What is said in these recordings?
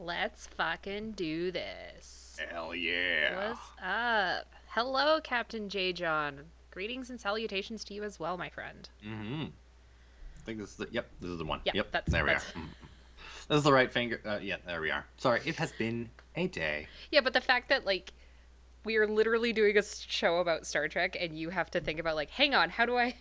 Let's fucking do this. Hell yeah. What's up? Hello, Captain J. John. Greetings and salutations to you as well, my friend. Mm-hmm. I think this is this is the one. Yep, Yep, that's there we are. that's. This is the right finger. Yeah, there we are. Sorry, it has been a day. Yeah, but the fact that we are literally doing a show about Star Trek, and you have to think about hang on, how do I?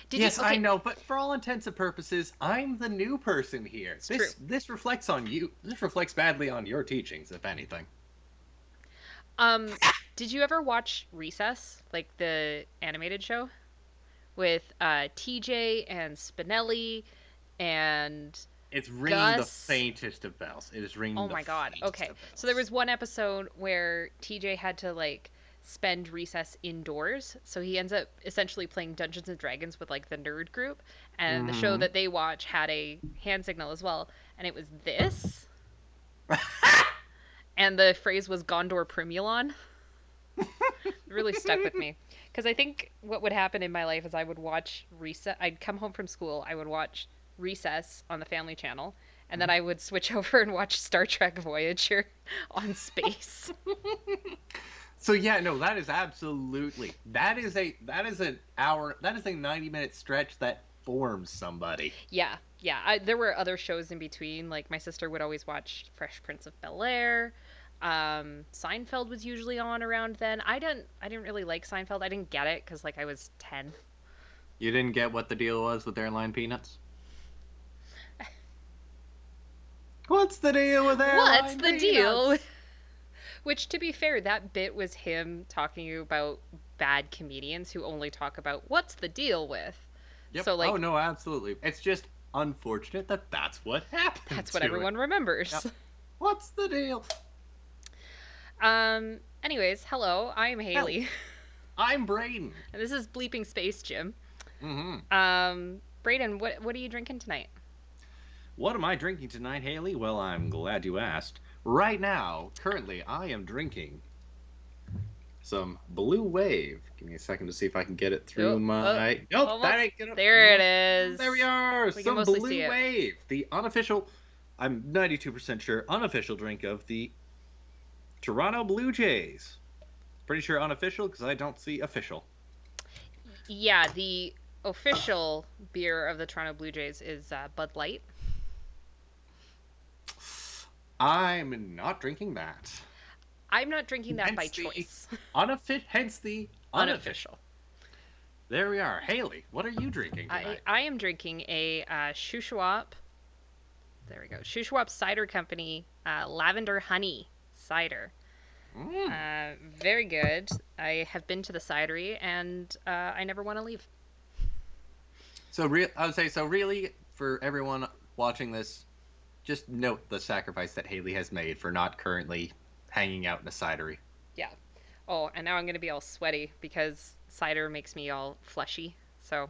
Did you? Yes, I Okay, know, but for all intents and purposes, I'm the new person here. it's true. This reflects on you. This reflects badly on your teachings, if anything. Um, did you ever watch Recess, like the animated show with TJ and Spinelli and It's ringing the Gus? faintest of bells. It is ringing Oh the my god. faintest Okay. of So there bells. was one episode where TJ had to spend recess indoors. So he ends up essentially playing Dungeons and Dragons with the nerd group. And the show Mm-hmm. that they watch had a hand signal as well. And it was this. And the phrase was Gondor Primulon. It really stuck with me. Because I think what would happen in my life is I would watch Recess. I'd come home from school. I would watch Recess on the Family Channel. And then I would switch over and watch Star Trek Voyager on space. So yeah, no, that is absolutely that is a 90-minute stretch that forms somebody. Yeah, yeah. There were other shows in between. Like my sister would always watch Fresh Prince of Bel-Air. Seinfeld was usually on around then. I didn't really like Seinfeld. I didn't get it because I was 10. You didn't get what the deal was with airline peanuts? What's the deal with What's airline the deal? peanuts? Which, to be fair, that bit was him talking about bad comedians who only talk about what's the deal with. Yep. So Oh no, absolutely. It's just unfortunate that that's what happened that's what to it. everyone remembers. Yep. What's the deal? Anyways, hello. I'm Hell, Haley, I'm Braden. and this is Bleeping Space Jim. Mm-hmm. Braden, what are you drinking tonight? What am I drinking tonight, Haley? Well, I'm glad you asked. Right now, currently, I am drinking some Blue Wave. Give me a second to see if I can get it through Oh, my. Nope, that almost. ain't gonna. There it is. There we are. We can Some mostly see Blue it. Wave, the unofficial. I'm 92% sure unofficial drink of the Toronto Blue Jays. Pretty sure unofficial because I don't see official. Yeah, the official beer of the Toronto Blue Jays is Bud Light. I'm not drinking that. I'm not drinking that by Hence the choice. unofficial. Hence the Unofficial. unofficial. There we are. Haley, what are you drinking I tonight? I am drinking a Shuswap. There we go. Shuswap Cider Company Lavender Honey Cider. Mm. Very good. I have been to the cidery and I never want to leave. I would say so. Really, for everyone watching this, just note the sacrifice that Haley has made for not currently hanging out in a cidery. Yeah. Oh, and now I'm gonna be all sweaty because cider makes me all fleshy. So,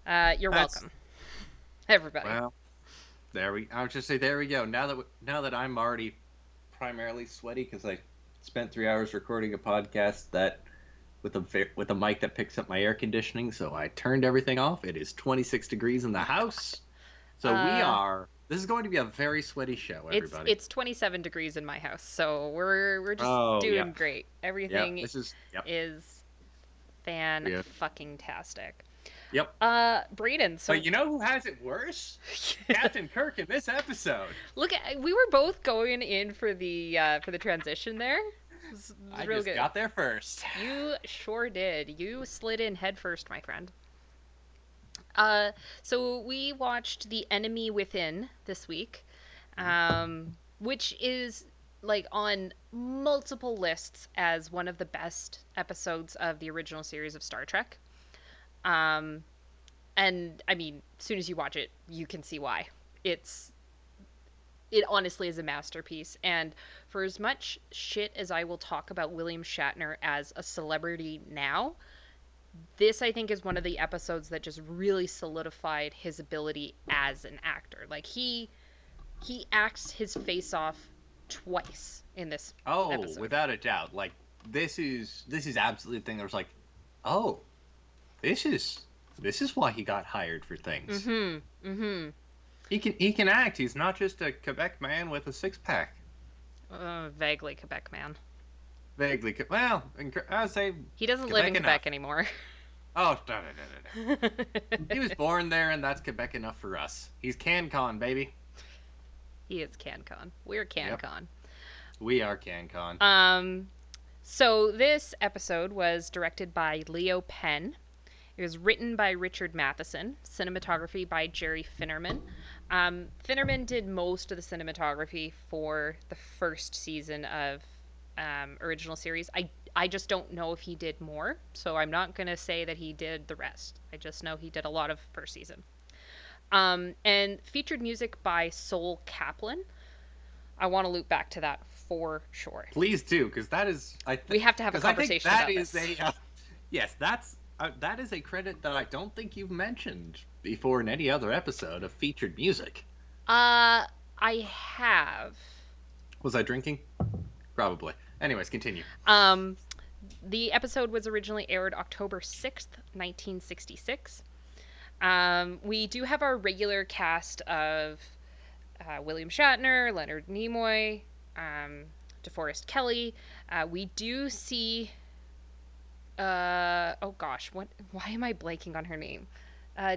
you're That's welcome, everybody. well. There we. I would just say there we go. Now that I'm already primarily sweaty because I spent 3 hours recording a podcast that with a mic that picks up my air conditioning, so I turned everything off. It is 26 degrees in the house, so we Uh, are. This is going to be a very sweaty show, it's everybody. it's 27 degrees in my house, so we're just Oh doing yeah, great. yeah. Everything This is yep. is fan Yeah. fucking tastic. Yep. Braden, But so you know who has it worse? Captain Kirk in this episode. look at we were both going in for the transition there. It was I real just good. got there first. You sure did. You slid in head first, my friend. So we watched The Enemy Within this week, which is on multiple lists as one of the best episodes of the original series of Star Trek. Um, and I mean, as soon as you watch it, you can see why. It's it honestly is a masterpiece. And for as much shit as I will talk about William Shatner as a celebrity now, this I think is one of the episodes that just really solidified his ability as an actor. He acts his face off twice in this Oh, episode. without a doubt. Like this is absolutely the thing that was like, oh, this is this is why he got hired for things. Mhm. Mhm. He can act. He's not just a Quebec man with a six pack. Vaguely Quebec man. Vaguely, well, I would say He doesn't live in Quebec Quebec enough. anymore. Oh, da, da, da, da, da. He was born there, and that's Quebec enough for us. He's CanCon, baby. He is CanCon. We're Yep, CanCon. we are CanCon. Um, so this episode was directed by Leo Penn. It was written by Richard Matheson, cinematography by Jerry Finnerman. Finnerman did most of the cinematography for the first season of original series. I just don't know if he did more, so I'm not going to say that he did the rest. I just know he did a lot of first season. And featured music by Sol Kaplan. I want to loop back to that for sure. Please do, because that is We have to have a because I think conversation that about is this. yes, that is a credit that I don't think you've mentioned before in any other episode of featured music. I have. Was I drinking? Probably. Anyways, continue. Um, the episode was originally aired October 6th, 1966. We do have our regular cast of William Shatner, Leonard Nimoy, DeForest Kelley. We do see. Oh gosh, what? Why am I blanking on her name?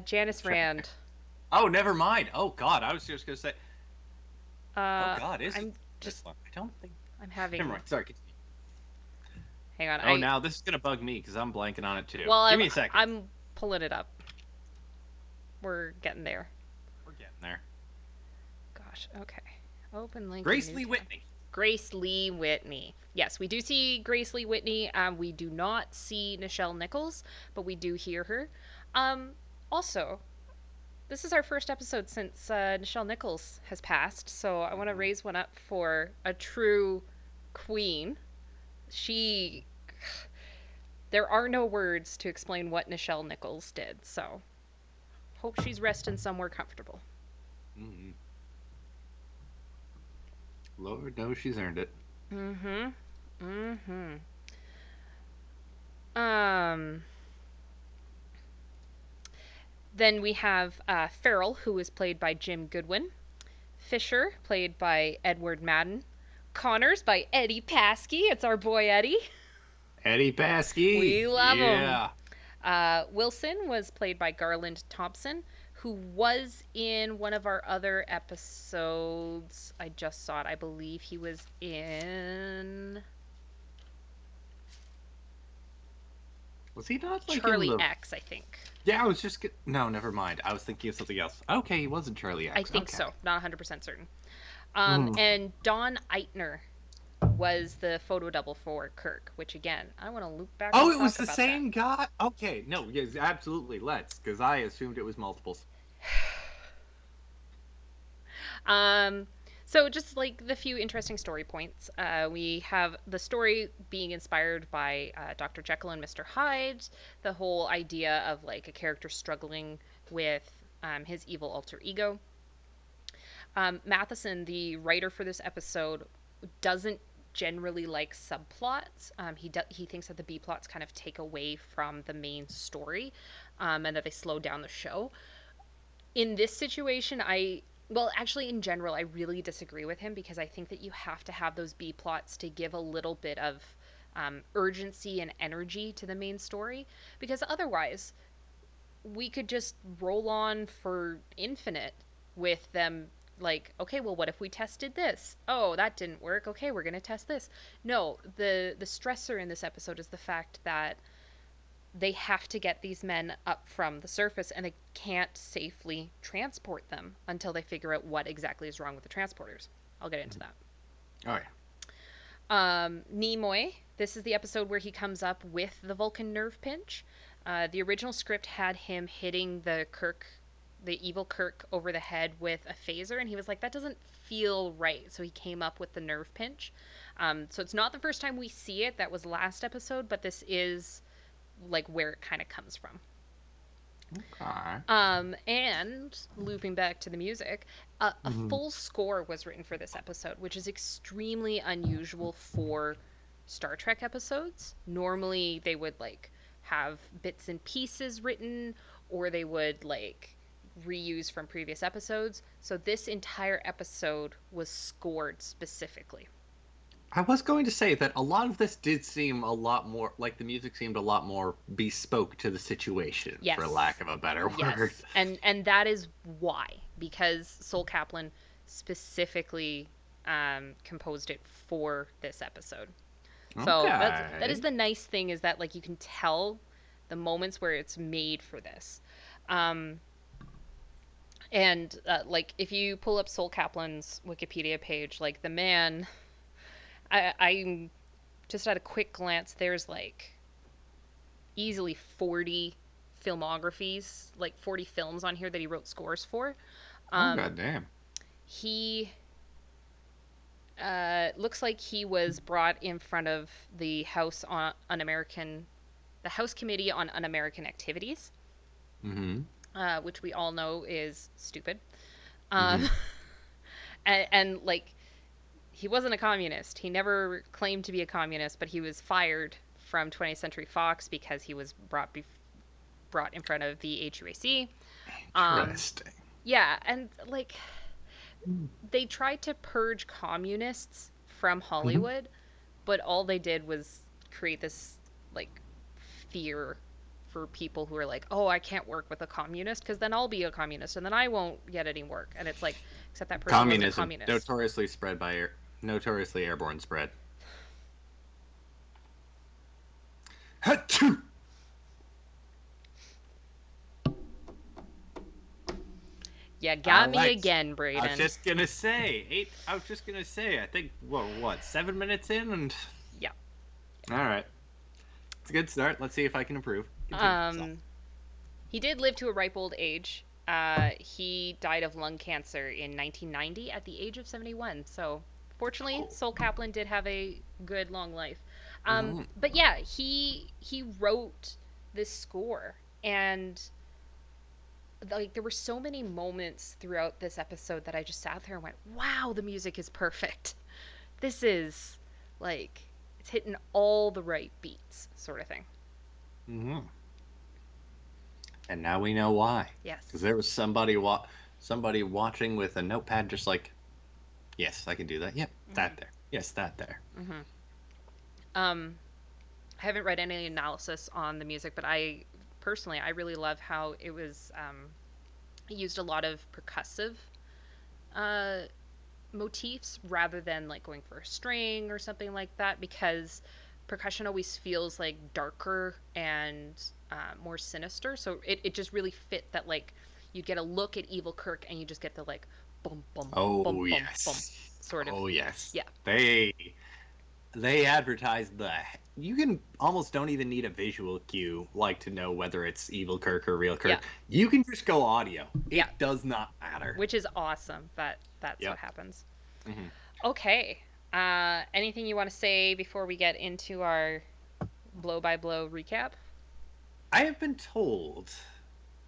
Janice Shatner. Rand. Oh, never mind. Oh God, I was just gonna say. Oh Uh, God, is it I'm this just. one? I don't think. I'm Never having. mind. Sorry. Continue. Hang on. Oh, now this is gonna bug me because I'm blanking on it too. Well, Give I'm. me a second. I'm pulling it up. We're getting there. We're getting there. Gosh. Okay. Open link in Grace new Lee tab. Whitney. Grace Lee Whitney. Yes, we do see Grace Lee Whitney. We do not see Nichelle Nichols, but we do hear her. Um, Also, this is our first episode since Nichelle Nichols has passed, so I want to Mhm. raise one up for a true queen. She. There are no words to explain what Nichelle Nichols did, so hope she's resting somewhere comfortable. Mhm. Lord knows she's earned it. Mm hmm. Mm hmm. Um, Then we have Farrell, who is played by Jim Goodwin. Fisher, played by Edward Madden. Connors by Eddie Paskey. It's our boy Eddie. Eddie Paskey. We love him. Yeah. Wilson was played by Garland Thompson, who was in one of our other episodes. I just saw it. I believe he was in Was he not like in Charlie the? X, I think. Yeah, I was just. No, never mind. I was thinking of something else. Okay, he wasn't Charlie I X. think Okay. so. Not 100% certain. Mm. And Don Eitner was the photo double for Kirk, which again, I want to loop back Oh, and it was talk the about that. same guy. Okay, no, yes, absolutely. Let's, because I assumed it was multiples. Um, so just like the few interesting story points, we have the story being inspired by Dr. Jekyll and Mr. Hyde, the whole idea of like a character struggling with his evil alter ego. Matheson, the writer for this episode, doesn't generally like subplots. He thinks that the B plots kind of take away from the main story, and that they slow down the show. In this situation, well, actually, in general, I really disagree with him because I think that you have to have those B plots to give a little bit of urgency and energy to the main story, because otherwise, we could just roll on for infinite with them like, okay, well, what if we tested this? Oh, that didn't work. Okay, we're going to test this. No, the stressor in this episode is the fact that they have to get these men up from the surface and they can't safely transport them until they figure out what exactly is wrong with the transporters. I'll get into that. Oh yeah. Nimoy, this is the episode where he comes up with the Vulcan nerve pinch. The original script had him hitting the evil Kirk over the head with a phaser, and he was like, that doesn't feel right. So he came up with the nerve pinch. So it's not the first time we see it. That was last episode, but this is like where it kind of comes from. Okay. And looping back to the music, a Hmm. full score was written for this episode, which is extremely unusual for Star Trek episodes. Normally, they would like have bits and pieces written, or they would like reused from previous episodes. So this entire episode was scored specifically. I was going to say that a lot of this did seem a lot more like the music seemed a lot more bespoke to the situation, for lack Yes. of a better word. Yes. And that is why, because Sol Kaplan specifically composed it for this episode. So that is Okay. the nice thing, is that like you can tell the moments where it's made for this. Um, and like if you pull up Sol Kaplan's Wikipedia page, like the man, I just at a quick glance, there's like easily 40 filmographies, like 40 films on here that he wrote scores for. Oh Um, goddamn. he looks like he was brought in front of the House on Un-American, the House Committee on Un-American Activities, Mm-hmm. which we all know is stupid. Mm-hmm. Um, and like he wasn't a communist. He never claimed to be a communist, but he was fired from 20th Century Fox because he was brought in front of the HUAC. Um, Interesting. yeah, and like they tried to purge communists from Mm-hmm. Hollywood, but all they did was create this like fear for people who are like, "Oh, I can't work with a communist because then I'll be a communist and then I won't get any work." And it's like, except that person was a Communism, communist. notoriously spread by notoriously airborne spread. Achoo! Yeah, All got me right. again, I was Braden. just gonna say eight. I was just gonna say. I think what 7 minutes in, and Yeah. all right, it's a good start. Let's see if I can improve. Continue. So. Um, he did live to a ripe old age. He died of lung cancer in 1990 at the age of 71. So, fortunately, Oh. Sol Kaplan did have a good long life. Mhm. But yeah, he wrote this score, and like there were so many moments throughout this episode that I just sat there and went, "Wow, the music is perfect. This is like it's hitting all the right beats," sort of thing. Mhm. And now we know why. Because Yes. there was somebody watching with a notepad, just like, yes, I can do that. Yep, Hmm. that there. Yes, that there. Hmm. Um, I haven't read any analysis on the music, but I personally I really love how it was used a lot of percussive uh, motifs rather than like going for a string or something like that, because percussion always feels like darker and more sinister. So it just really fit that like you get a look at Evil Kirk and you just get the like bum bum bum Oh bum bum yes. sort of Oh yes. yeah They advertise you can almost don't even need a visual cue like to know whether it's evil Kirk or real yeah Kirk. You can just go audio. yeah, It does not matter. which is awesome that that's what Yep. happens. Hmm. Okay. Anything you want to say before we get into our blow by blow recap? I have been told,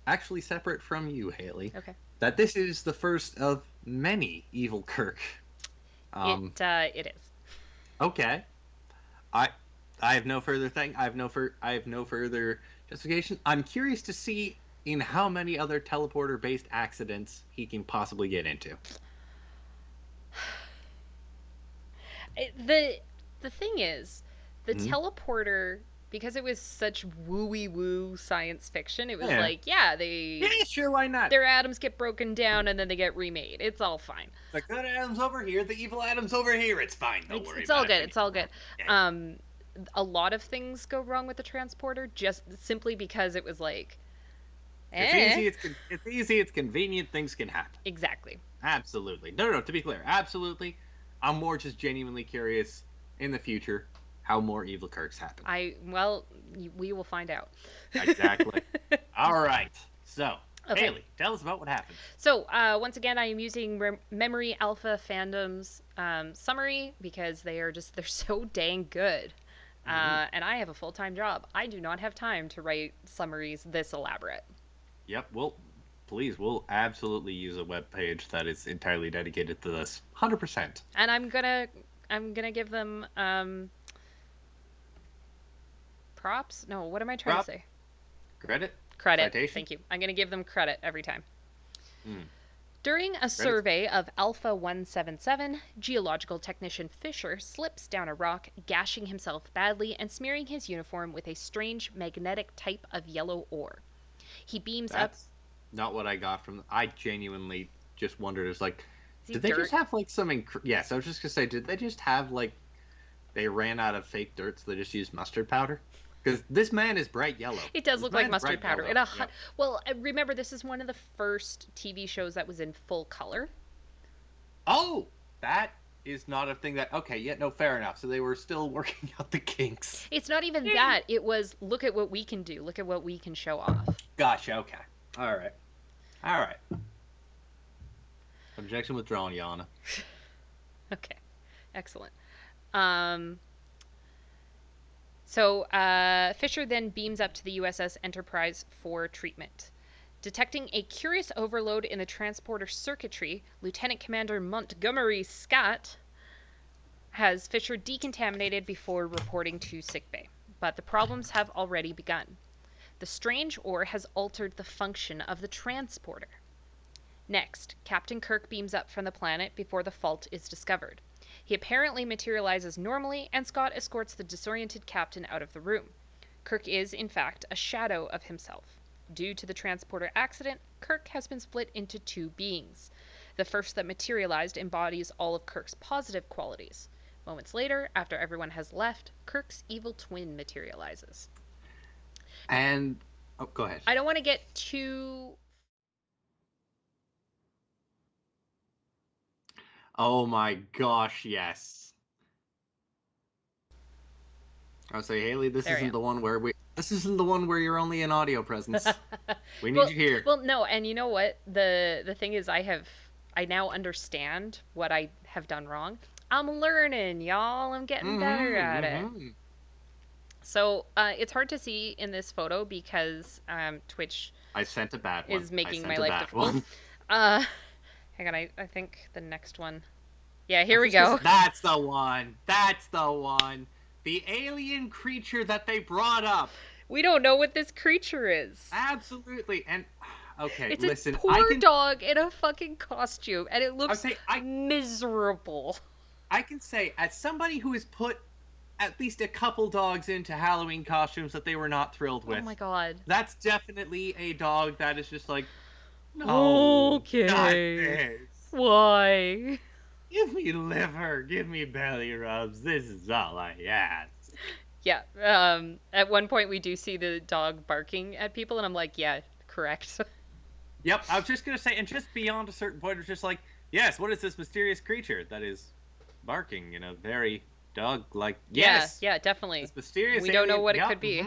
actually separate from you, Haley, Okay. that this is the first of many evil Kirk. It Um, it is. okay. I I have no further thing. I have no further justification. I'm curious to see in how many other teleporter based accidents he can possibly get into. The thing is, the Hmm. teleporter, because it was such wooey woo science fiction, it was Yeah. like, yeah, Yeah, sure, why not? their atoms get broken down and then they get remade. It's all fine. The good Adam's over here, the evil Adam's over here. It's fine. Don't worry It's all about it. good. Things It's all will good. happen. Okay. Um, a lot of things go wrong with the transporter just simply because it was like, It's eh, easy. It's easy. It's convenient. Things can happen. exactly. Absolutely. No, no, no. To be clear, absolutely. I'm more just genuinely curious in the future how more evil Kirks happen. Well, we will find out. Exactly. All right. So, Okay. Haley, tell us about what happens. So, once again, I am using Memory Alpha Fandom's summary because they're so dang good. Mm-hmm. And I have a full time job. I do not have time to write summaries this elaborate. Yep. Please, we'll absolutely use a web page that is entirely dedicated to this. 100%. And I'm gonna give them props. No, what am I trying to Prop, say? credit, Credit. citation. Thank you. I'm gonna give them credit every time. Mm. During a Credits. survey of Alpha 177, geological technician Fisher slips down a rock, gashing himself badly and smearing his uniform with a strange magnetic type of yellow ore. He beams up. That's not what I got from. I genuinely just wondered. It's like, Is he did they just dirt? have like some? Yes, I was just gonna say, did they just have like they ran out of fake dirt, so they just used mustard powder? Because this man is bright yellow. It does This look like man's mustard bright powder. yellow. Yep. Well, remember this is one of the first TV shows that was in full color. Oh, that is not a thing that. Okay, yeah, no, fair enough. So they were still working out the kinks. It's not even that. It was look at what we can do. Look at what we can show off. Gotcha. Okay. All right. All right. Objection withdrawn, Yana. Okay. Excellent. Um, Fisher then beams up to the USS Enterprise for treatment. Detecting a curious overload in the transporter circuitry, Lieutenant Commander Montgomery Scott has Fisher decontaminated before reporting to sickbay. But the problems have already begun. The strange ore has altered the function of the transporter. Next, Captain Kirk beams up from the planet before the fault is discovered. He apparently materializes normally, and Scott escorts the disoriented captain out of the room. Kirk is, in fact, a shadow of himself. Due to the transporter accident, Kirk has been split into two beings. The first that materialized embodies all of Kirk's positive qualities. Moments later, after everyone has left, Kirk's evil twin materializes. Now, And oh, go ahead. I don't want to get too. Oh my gosh, yes. I would say, Haley, this There isn't I the one where we. This isn't the one where you're only in audio presence. am. We need well, you here. well, no, and you know what? The thing is, I now understand what I have done wrong. I'm learning, y'all. I'm getting better Mm-hmm. at it. Mm-hmm. So it's hard to see in this photo because Twitch I sent a bad one. is I making my sent a life bad difficult. one. Uh, Hang on, I think the next one. Yeah, I here was we just gonna say, go. that's the one. That's the one. The alien creature that they brought up. We don't know what this creature is. Absolutely. And okay, It's a listen, I poor can. dog in a fucking costume, and it I would looks say miserable. I can say as somebody who has put at least a couple dogs into Halloween costumes that they were not thrilled Oh with. my god. That's definitely a dog that is just like, no, not Okay. this. Why? Give me liver, give me belly rubs. This is all I ask. Yeah. At one point we do see the dog barking at people, and I'm like, yeah, correct. Yep, I was just gonna say, and just beyond a certain point, it's just like, yes, what is this mysterious creature that is barking in a very dog-like? Yeah, Yes, yeah, definitely. this mysterious We don't know alien. what it Yep. could be.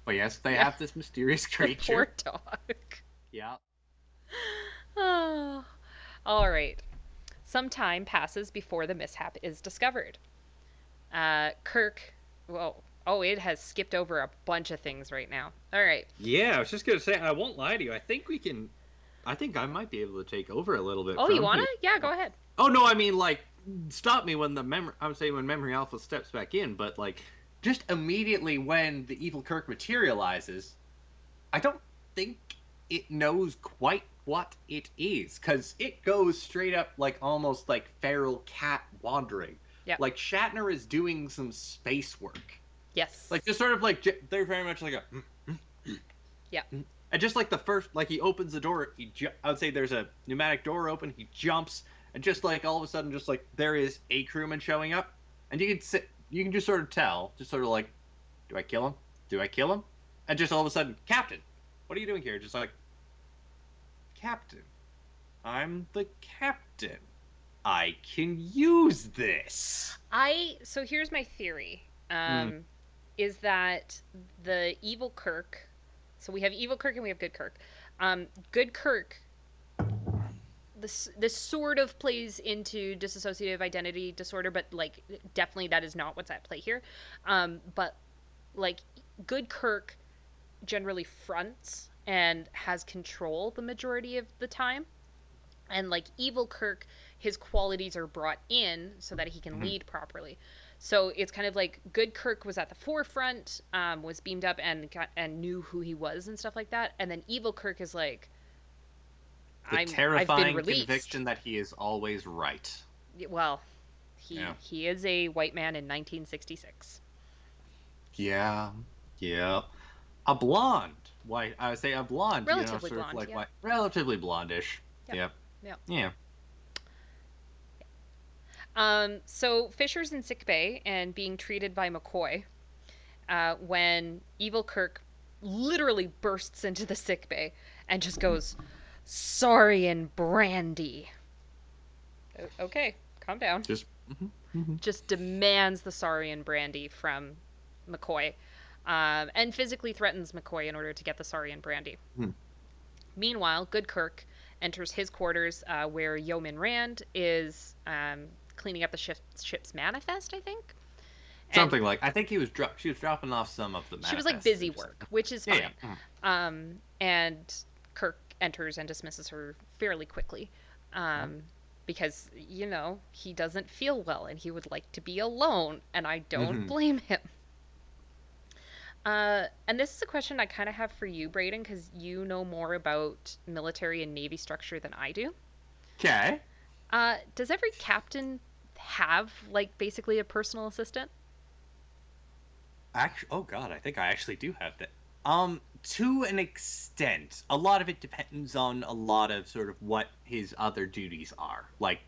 But yes, they Yeah, have this mysterious the poor creature. dog. Yeah. Oh. All right. Some time passes before the mishap is discovered. Kirk, well, oh, it has skipped over a bunch of things right now. All right. Yeah, I was just gonna say, I won't lie to you. I think we can. I think I might be able to take over a little bit Oh, you from wanna? here. Yeah, go ahead. Oh no, I mean like stop me when the memory. I'm saying when Memory Alpha steps back in, but like just immediately when the evil Kirk materializes, I don't think it knows quite what it is because it goes straight up like almost like feral cat wandering. Yep. Like Shatner is doing some space work. Yes. Like just sort of like they're very much like a Yeah. and just like the first like he opens the door I would say there's a pneumatic door open, he jumps, and just like all of a sudden just like there is a crewman showing up, and you can just sort of tell, just sort of like, do I kill him, do I kill him, and just all of a sudden, Captain, what are you doing here? Just like, Captain, I'm the captain, I can use this. So here's my theory. Mm. Is that the evil Kirk? So we have evil Kirk and we have good Kirk. Good Kirk. This sort of plays into dissociative identity disorder, but like definitely that is not what's at play here. But like good Kirk generally fronts and has control the majority of the time, and like evil Kirk, his qualities are brought in so that he can Mm-hmm. lead properly. So it's kind of like good Kirk was at the forefront, was beamed up and knew who he was and stuff like that, and then evil Kirk is like, The I've been terrifying released. conviction that he is always right. Well, Yeah. he is a white man in 1966. Yeah. Yeah. A blonde. White. I would say a blonde. Relatively Sort of blonde, like yeah. white, relatively blondish. Yep. Yep. Yep. Yeah. So Fisher's in sick bay and being treated by McCoy when evil Kirk literally bursts into the sick bay and just goes, "Sorry and brandy." Okay, calm down. Just. Mhm. Just demands the sorry and brandy from McCoy, and physically threatens McCoy in order to get the sorry and brandy. Mhm. Meanwhile, Good Kirk enters his quarters where Yeoman Rand is cleaning up the ship's manifest, I think. And Something like I think she was dropping off some of the she was like manifests or busy just work, which is yeah, yeah. fine. And Kirk enters and dismisses her fairly quickly. Um, because, he doesn't feel well and he would like to be alone, and I don't Mm-hmm. blame him. And this is a question I kind of have for you, Braden, because you know more about military and Navy structure than I do. Okay. Does every captain have, like, basically a personal assistant? Actually, oh god, I think I actually do have that. To an extent, a lot of it depends on a lot of sort of what his other duties are. Like,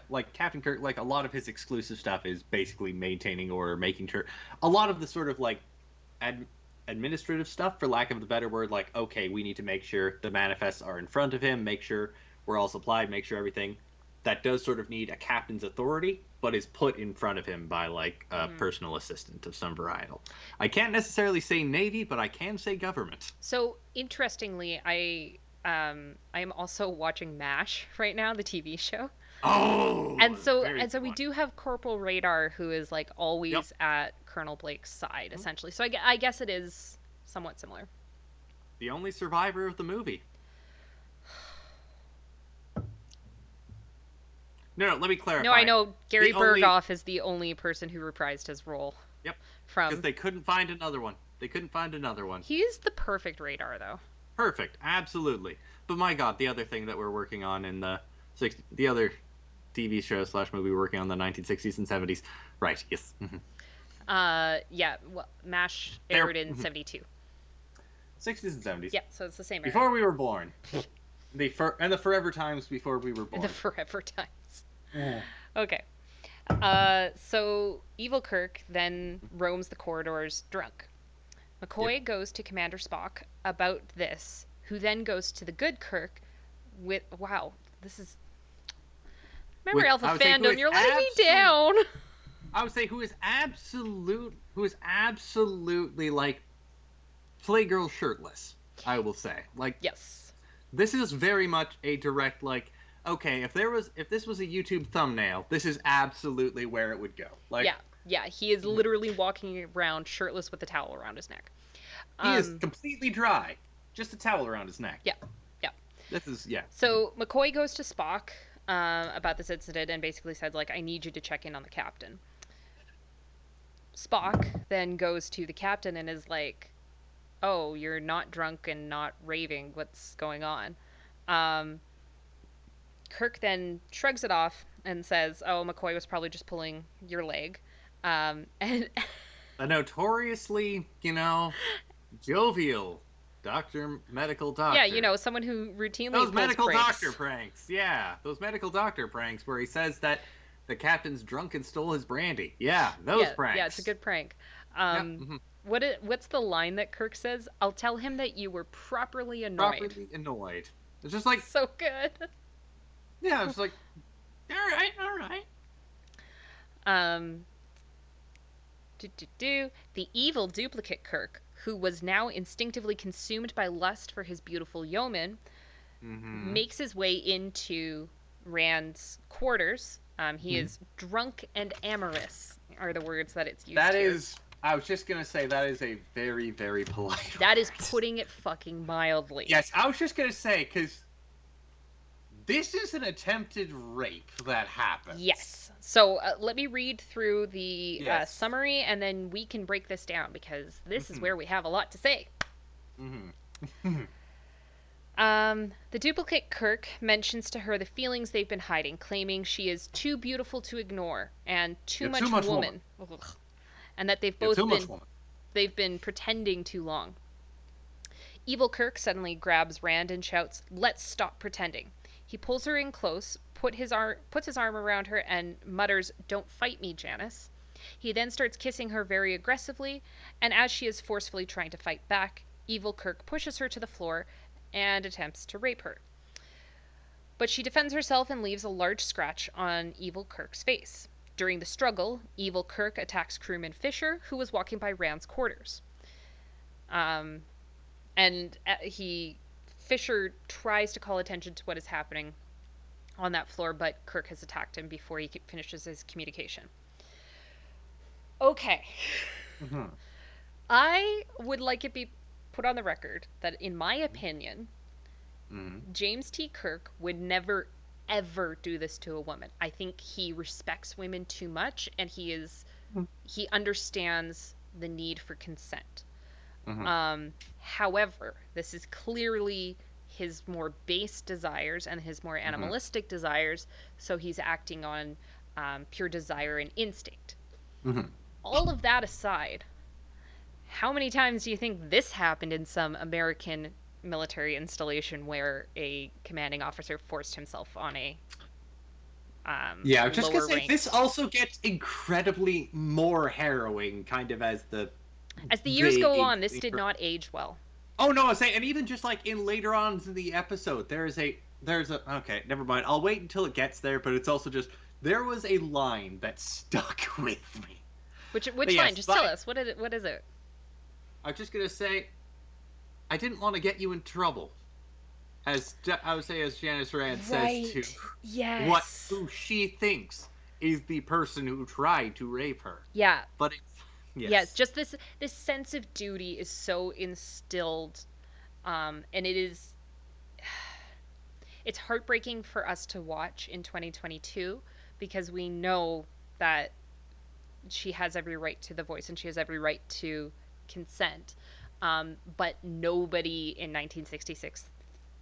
like Captain Kirk, like a lot of his exclusive stuff is basically maintaining order, making sure. A lot of the sort of like ad- administrative stuff, for lack of the better word, like okay, we need to make sure the manifests are in front of him, make sure we're all supplied, make sure everything. That does sort of need a captain's authority, but is put in front of him by like a Mm-hmm. personal assistant of some varietal. I can't necessarily say Navy, but I can say government. So interestingly, I am also watching MASH right now, the TV show. And Oh, so very and so good we one. do have Corporal Radar who is like Yep. always at Colonel Blake's side essentially. So I guess it is somewhat similar. The only survivor of the movie. No, no, let me No, I clarify. know Gary The only. Berghoff is the only person who reprised his role Yep. Because from. they couldn't find another one. They couldn't find another one. He's the perfect Radar though. Perfect. Absolutely. But my God, the other thing that we're working on in the other TV show slash movie we're working on in the 1960s and 70s. Right. Yes. Yeah, well, MASH They're aired in 72. 60s and 70s. Yeah, so it's the same era. Before we were born. The forever times before we were In the born. forever times. Yeah. Okay. So Evil Kirk then roams the corridors drunk. Yep. McCoy goes to Commander Spock about this, who then goes to the good Kirk with, wow, this is, Memory Alpha I would say who fandom, is you're letting me down. I would say who is absolutely like Playgirl shirtless. I will say like Yes. this is very much a direct like okay if this was a YouTube thumbnail this is absolutely where it would go like Yeah, yeah, he is literally walking around shirtless with a towel around his neck. he is Um, completely dry, just a towel around his neck. yeah, yeah. This is yeah. So McCoy goes to Spock about this incident and basically says, like, I need you to check in on the captain. Spock then goes to the captain and is like, oh, you're not drunk and not raving. What's going on? Um, Kirk then shrugs it off and says, oh, McCoy was probably just pulling your leg. And A notoriously jovial medical yeah, doctor. someone who routinely Those pulls medical doctor pranks. pranks. Yeah, those medical doctor pranks where he says that the captain's drunk and stole his brandy. Yeah, those Yeah, yeah, it's a pranks. good prank. Yep. What's the line that Kirk says? I'll tell him that you were properly annoyed. Properly annoyed. It's just like, So good. yeah, it's like, all right, all right. Um, the evil duplicate Kirk, who was now instinctively consumed by lust for his beautiful yeoman, Mm-hmm. makes his way into Rand's quarters. He is drunk and amorous, are the words that it's used That here. is, I was just gonna say that is a very, very polite That is word. putting it fucking mildly. Yes, I was just gonna say because this is an attempted rape that happens. Yes. So let me read through the Yes. summary, and then we can break this down, because this is Mhm. where we have a lot to say. Mhm. The duplicate Kirk mentions to her the feelings they've been hiding, claiming she is too beautiful to ignore and too You're too much much woman. woman. Ugh. And that You're too much woman. they've been pretending too long. Evil Kirk suddenly grabs Rand and shouts, "Let's stop pretending." He pulls her in close, puts his arm around her, and mutters, "Don't fight me, Janice." He then starts kissing her very aggressively, and as she is forcefully trying to fight back, Evil Kirk pushes her to the floor and attempts to rape her. But she defends herself and leaves a large scratch on Evil Kirk's face. During the struggle, Evil Kirk attacks crewman Fisher, who was walking by Rand's quarters. Um, and Fisher tries to call attention to what is happening on that floor, but Kirk has attacked him before he finishes his communication. Okay. Mhm. I would like it be put on the record that, in my opinion, Mhm. James T. Kirk would never ever do this to a woman. I think he respects women too much, and he understands the need for consent. Mhm. However, this is clearly his more base desires and his more Mhm. animalistic desires, so he's acting on pure desire and instinct. Mhm. All of that aside, how many times do you think this happened in some American military installation where a commanding officer forced himself on a Yeah, I was just gonna lower say this ranked? also gets incredibly more harrowing, kind of as the As the years go they. on, this did not age well. Oh no, I was saying, and even just like in later on in the episode, there's a okay, never mind. I'll wait until it gets there, but it's also just there was a line that stuck with me. But Which line? yes, Just tell but us. What is it? What is it? I was just gonna say I didn't want to get you in trouble, I would say, as Janice Rand says to Right. what Yes. who she thinks is the person who tried to rape her. Yeah. But it's Yes. yes. Just this sense of duty is so instilled, and it's heartbreaking for us to watch in 2022, because we know that she has every right to the voice and she has every right to consent. But nobody in 1966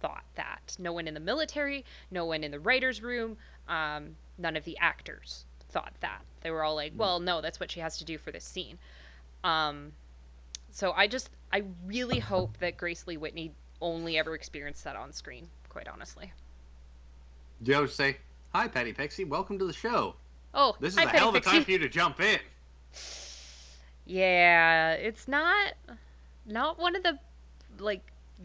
thought that. No one in the military, no one in the writer's room, none of the actors thought that. They were all like, well, no, that's what she has to do for this scene. Um, so I really hope that Grace Lee Whitney only ever experienced that on screen, quite honestly. Joe say, "Hi, Patty Pixie. Welcome to the show. Oh, This is hi, a Petty hell of a time Pixie. for you to jump in." Yeah, it's not one of the like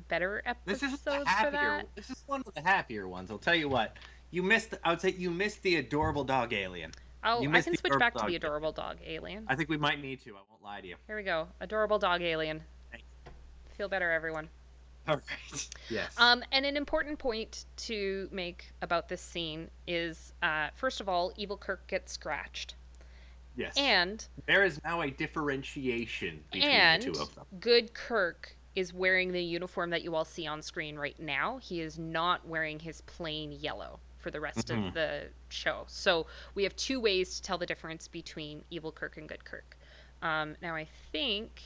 better This isn't the episodes for happier. that. This is one of the happier ones. I'll tell you what. You missed. I would say you missed the adorable dog alien. Oh, You I missed can the switch adorable back to dog the alien. adorable dog alien. I think we might need to. I won't lie to you. Here we go. Adorable dog alien. Thank Feel better, everyone. you. All right. Yes. And an important point to make about this scene is, first of all, Evil Kirk gets scratched, Yes. and There is now a differentiation between the two and of them. good Kirk is wearing the uniform that you all see on screen right now. He is not wearing his plain yellow for the rest of Mhm. the show. So we have two ways to tell the difference between Evil Kirk and good Kirk. Now I think,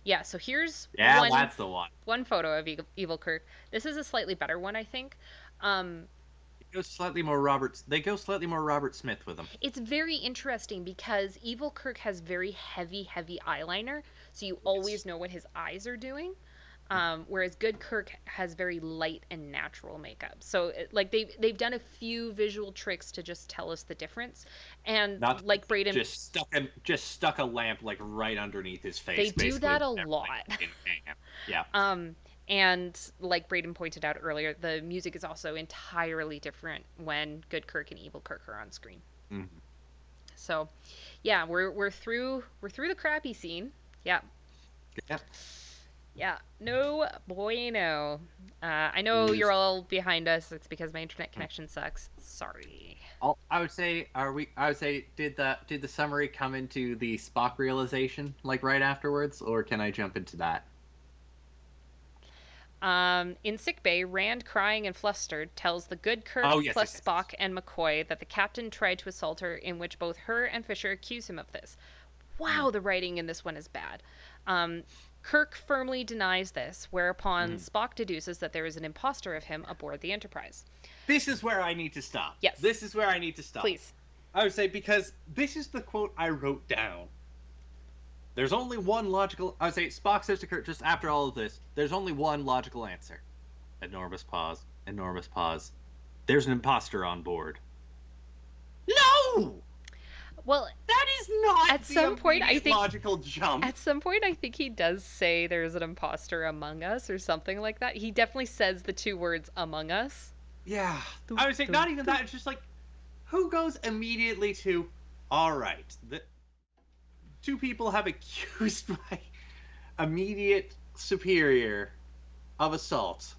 yeah. So here's Yeah, that's the one. one photo of Evil Kirk. This is a slightly better one, I think. Um, It goes slightly more Roberts. They go slightly more Robert Smith with them. it's very interesting because Evil Kirk has very heavy, heavy eyeliner, so you Yes. always know what his eyes are doing. Whereas Good Kirk has very light and natural makeup. So like they've done a few visual tricks to just tell us the difference. And Not to like mention Braden, just stuck a lamp like right underneath his they face, do basically that with a everything lot. in hand. Yeah. Um, and like Braden pointed out earlier, the music is also entirely different when Good Kirk and Evil Kirk are on screen. Mm-hmm. So, yeah, we're through the crappy scene. Yeah, Yeah. yeah, no bueno. I know Is you're all behind us. It's because my internet connection sucks. Sorry. I would say, are we? I would say, did the summary come into the Spock realization like right afterwards, or can I jump into that? In sickbay, Rand, crying and flustered, tells the good Kirk Oh yes, plus yes, yes, yes. Spock and McCoy that the captain tried to assault her, in which both her and Fisher accuse him of this. Mm, Wow, the writing in this one is bad. Um, Kirk firmly denies this, whereupon mm. Spock deduces that there is an imposter of him aboard the Enterprise. This is where I need to stop. Yes, This is where I need to stop. please. I would say because this is the quote I wrote down. There's only one logical. I would say Spock says to Kirk just after all of this. There's only one logical answer. Enormous pause. Enormous pause. There's an imposter on board. No, Well, that is not at the some point, I immediate think logical jump. at some point, I think he does say there's an imposter among us or something like that. He definitely says the two words "among us." Yeah, Dun, I would say dun, not even dun. that. It's just like who goes immediately to, all right, the two people have accused my immediate superior of assault.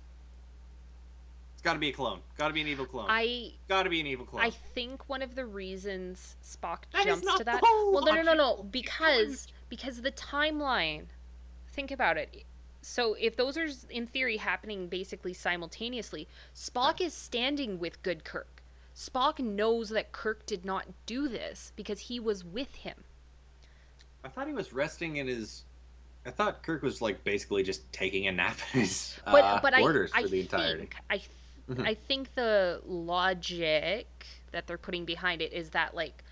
It's got to be a clone. Got to be an evil clone. I Got to be an evil clone. I think one of the reasons Spock That is jumps not to the that. whole Well, no, no, no, logic. no, Keep going. because the timeline. Think about it. So if those are in theory happening basically simultaneously, Spock is standing with good Kirk. Spock knows that Kirk did not do this because he was with him. I thought he was resting in his. I thought Kirk was like basically just taking a nap in his But quarters I for the entirety. think Mhm. I think the logic that they're putting behind it is that like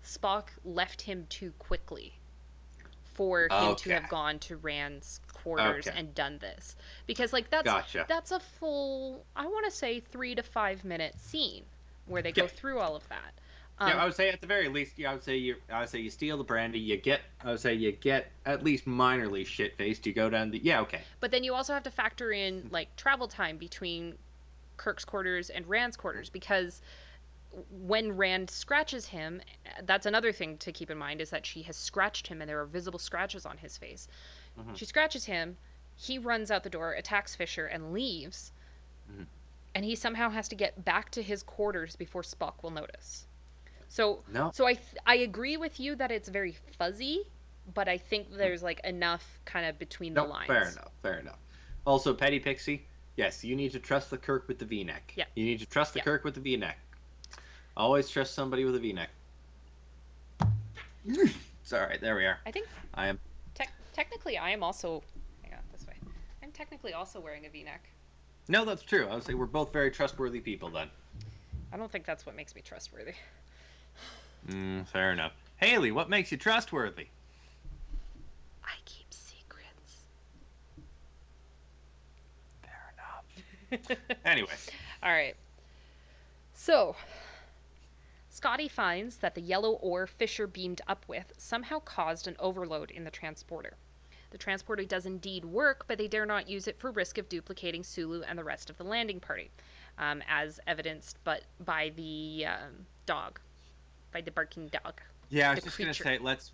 Spock left him too quickly for him to Okay. have gone to Rand's quarters Okay. and done this. Because like that's Gotcha. that's a full I want to say 3 to 5 minute scene where they Yeah. go through all of that. Yeah, Um, I would say at the very least, yeah, I would say you steal the brandy, you get, I would say you get at least minorly shit faced. You go down the, yeah, okay. but then you also have to factor in like travel time between Kirk's quarters and Rand's quarters because when Rand scratches him, that's another thing to keep in mind is that she has scratched him and there are visible scratches on his face. Hmm. She scratches him, he runs out the door, attacks Fisher, and leaves, Hmm. and he somehow has to get back to his quarters before Spock will notice. So, No, I agree with you that it's very fuzzy, but I think hmm, there's like enough kind of between the no, fair lines. enough, fair enough. Also, Petty Pixie, yes, you need to trust the Kirk with the V-neck. Yeah, You need to trust the yeah. Kirk with the V-neck. Always trust somebody with a V-neck. It's all right, there we are. I think I am. technically I am also. Hang on, this way. I'm technically also wearing a V-neck. No, that's true. I would say we're both very trustworthy people then. I don't think that's what makes me trustworthy. Fair enough. Haley, what makes you trustworthy? I keep secrets. Fair enough. Anyway. All right. So, Scotty finds that the yellow ore Fisher beamed up with somehow caused an overload in the transporter. The transporter does indeed work, but they dare not use it for risk of duplicating Sulu and the rest of the landing party, as evidenced by the dog, by the barking dog, Yeah, I the was just gonna creature. say, let's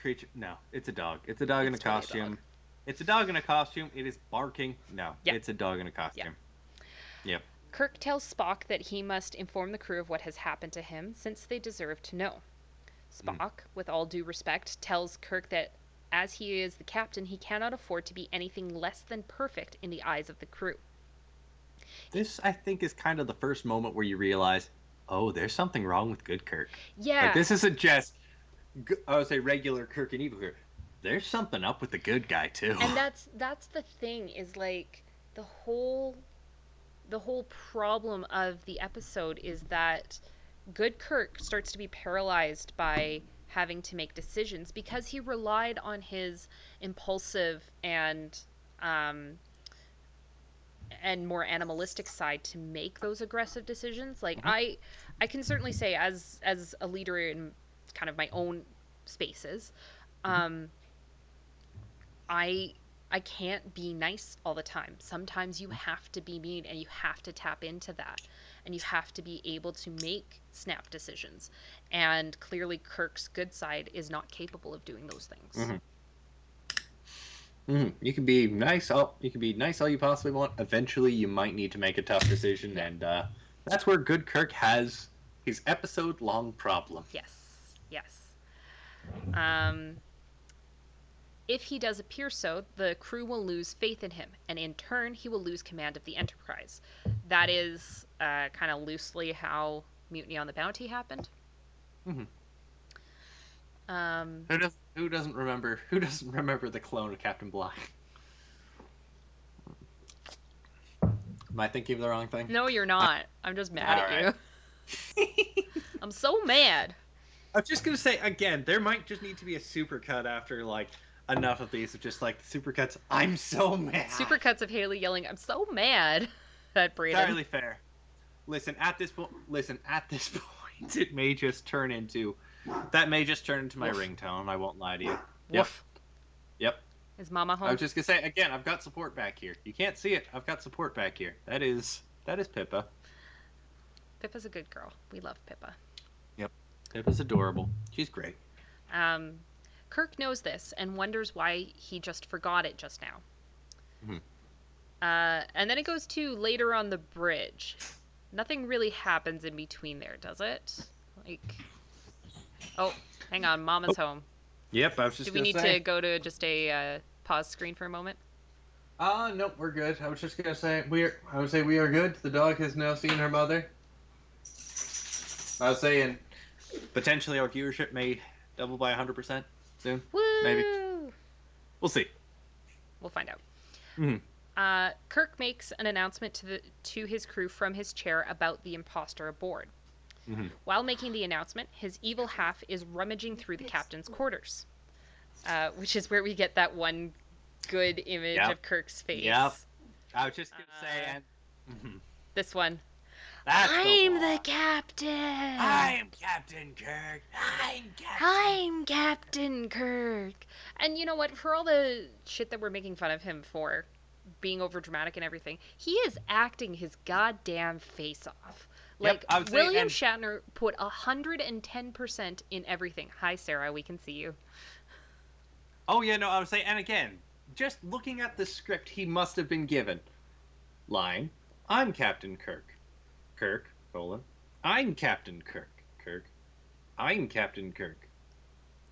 creature. No, it's a dog. It's a dog in a It's totally a dog. costume. It's a dog in a costume. It is barking. No, Yeah, it's a dog in a yeah. costume. Yep. Kirk tells Spock that he must inform the crew of what has happened to him, since they deserve to know. Mm. Spock, with all due respect, tells Kirk that as he is the captain, he cannot afford to be anything less than perfect in the eyes of the crew. This, I think, is kind of the first moment where you realize, oh, there's something wrong with good Kirk. Like Yeah, this isn't just, I would say, regular Kirk and evil Kirk. There's something up with the good guy too. and that's the thing is like the whole the whole problem of the episode is that good Kirk starts to be paralyzed by having to make decisions because he relied on his impulsive um, and more animalistic side to make those aggressive decisions. Like Mhm. I can certainly say as a leader in kind of my own spaces, Mhm. um, I I can't be nice all the time. Sometimes you have to be mean and you have to tap into that. And you have to be able to make snap decisions. And clearly Kirk's good side is not capable of doing those things. Mhm. Mhm. You can be nice. All you can be nice all you possibly want. Eventually, you might need to make a tough decision, Yeah. and that's where good Kirk has his episode-long problem. Yes. Yes. Um If he does appear so, the crew will lose faith in him, and in turn, he will lose command of the Enterprise. That is kind of loosely how Mutiny on the Bounty happened. Mhm. Um, Who doesn't remember? Who doesn't remember the clone of Captain Bligh? Am I thinking of the wrong thing? no, you're not. I'm just mad All at right. you. I'm so mad. I was just gonna say again, there might just need to be a supercut after like enough of these of just like the supercuts. I'm so mad. Supercuts of Haley yelling, "I'm so mad" at Braden. Entirely fair. Listen, at this point, it may just turn into that may just turn into my Woof. ringtone. I won't lie to you. Woof. Yep. Is Mama I home? was just gonna say again, I've got support back here. You can't see it. I've got support back here. That is Pippa. Pippa's a good girl. We love Pippa. Yep. Pippa's adorable. She's great. Um, Kirk knows this and wonders why he just forgot it just now. Mhm. And then it goes to later on the bridge. Nothing really happens in between there, does it? Like, oh, hang on, Mama's home. Yep, I was just Do we gonna need say. to go to just a pause screen for a moment? Nope, we're good. I was just gonna say I would say we are good. The dog has now seen her mother. I was saying potentially our viewership may double by 100% soon. Woo! Maybe. We'll see. We'll find out. Mhm. Kirk makes an announcement to his crew from his chair about the imposter aboard. Mhm. While making the announcement, his evil half is rummaging through the captain's quarters, which is where we get that one good image Yep. of Kirk's face. Yep. I was just gonna say, and This one. that's I'm the the captain. I'm Captain Kirk. I'm Captain Kirk. And you know what? For all the shit that we're making fun of him for, being over dramatic and everything, he is acting his goddamn face off. Like, Yep, I would say, William and Shatner put 110% in everything. Hi, Sarah, we can see you. oh yeah, no, I would say, and again, just looking at the script, he must have been given line. I'm Captain Kirk. Kirk, colon. I'm Captain Kirk. Kirk. I'm Captain Kirk.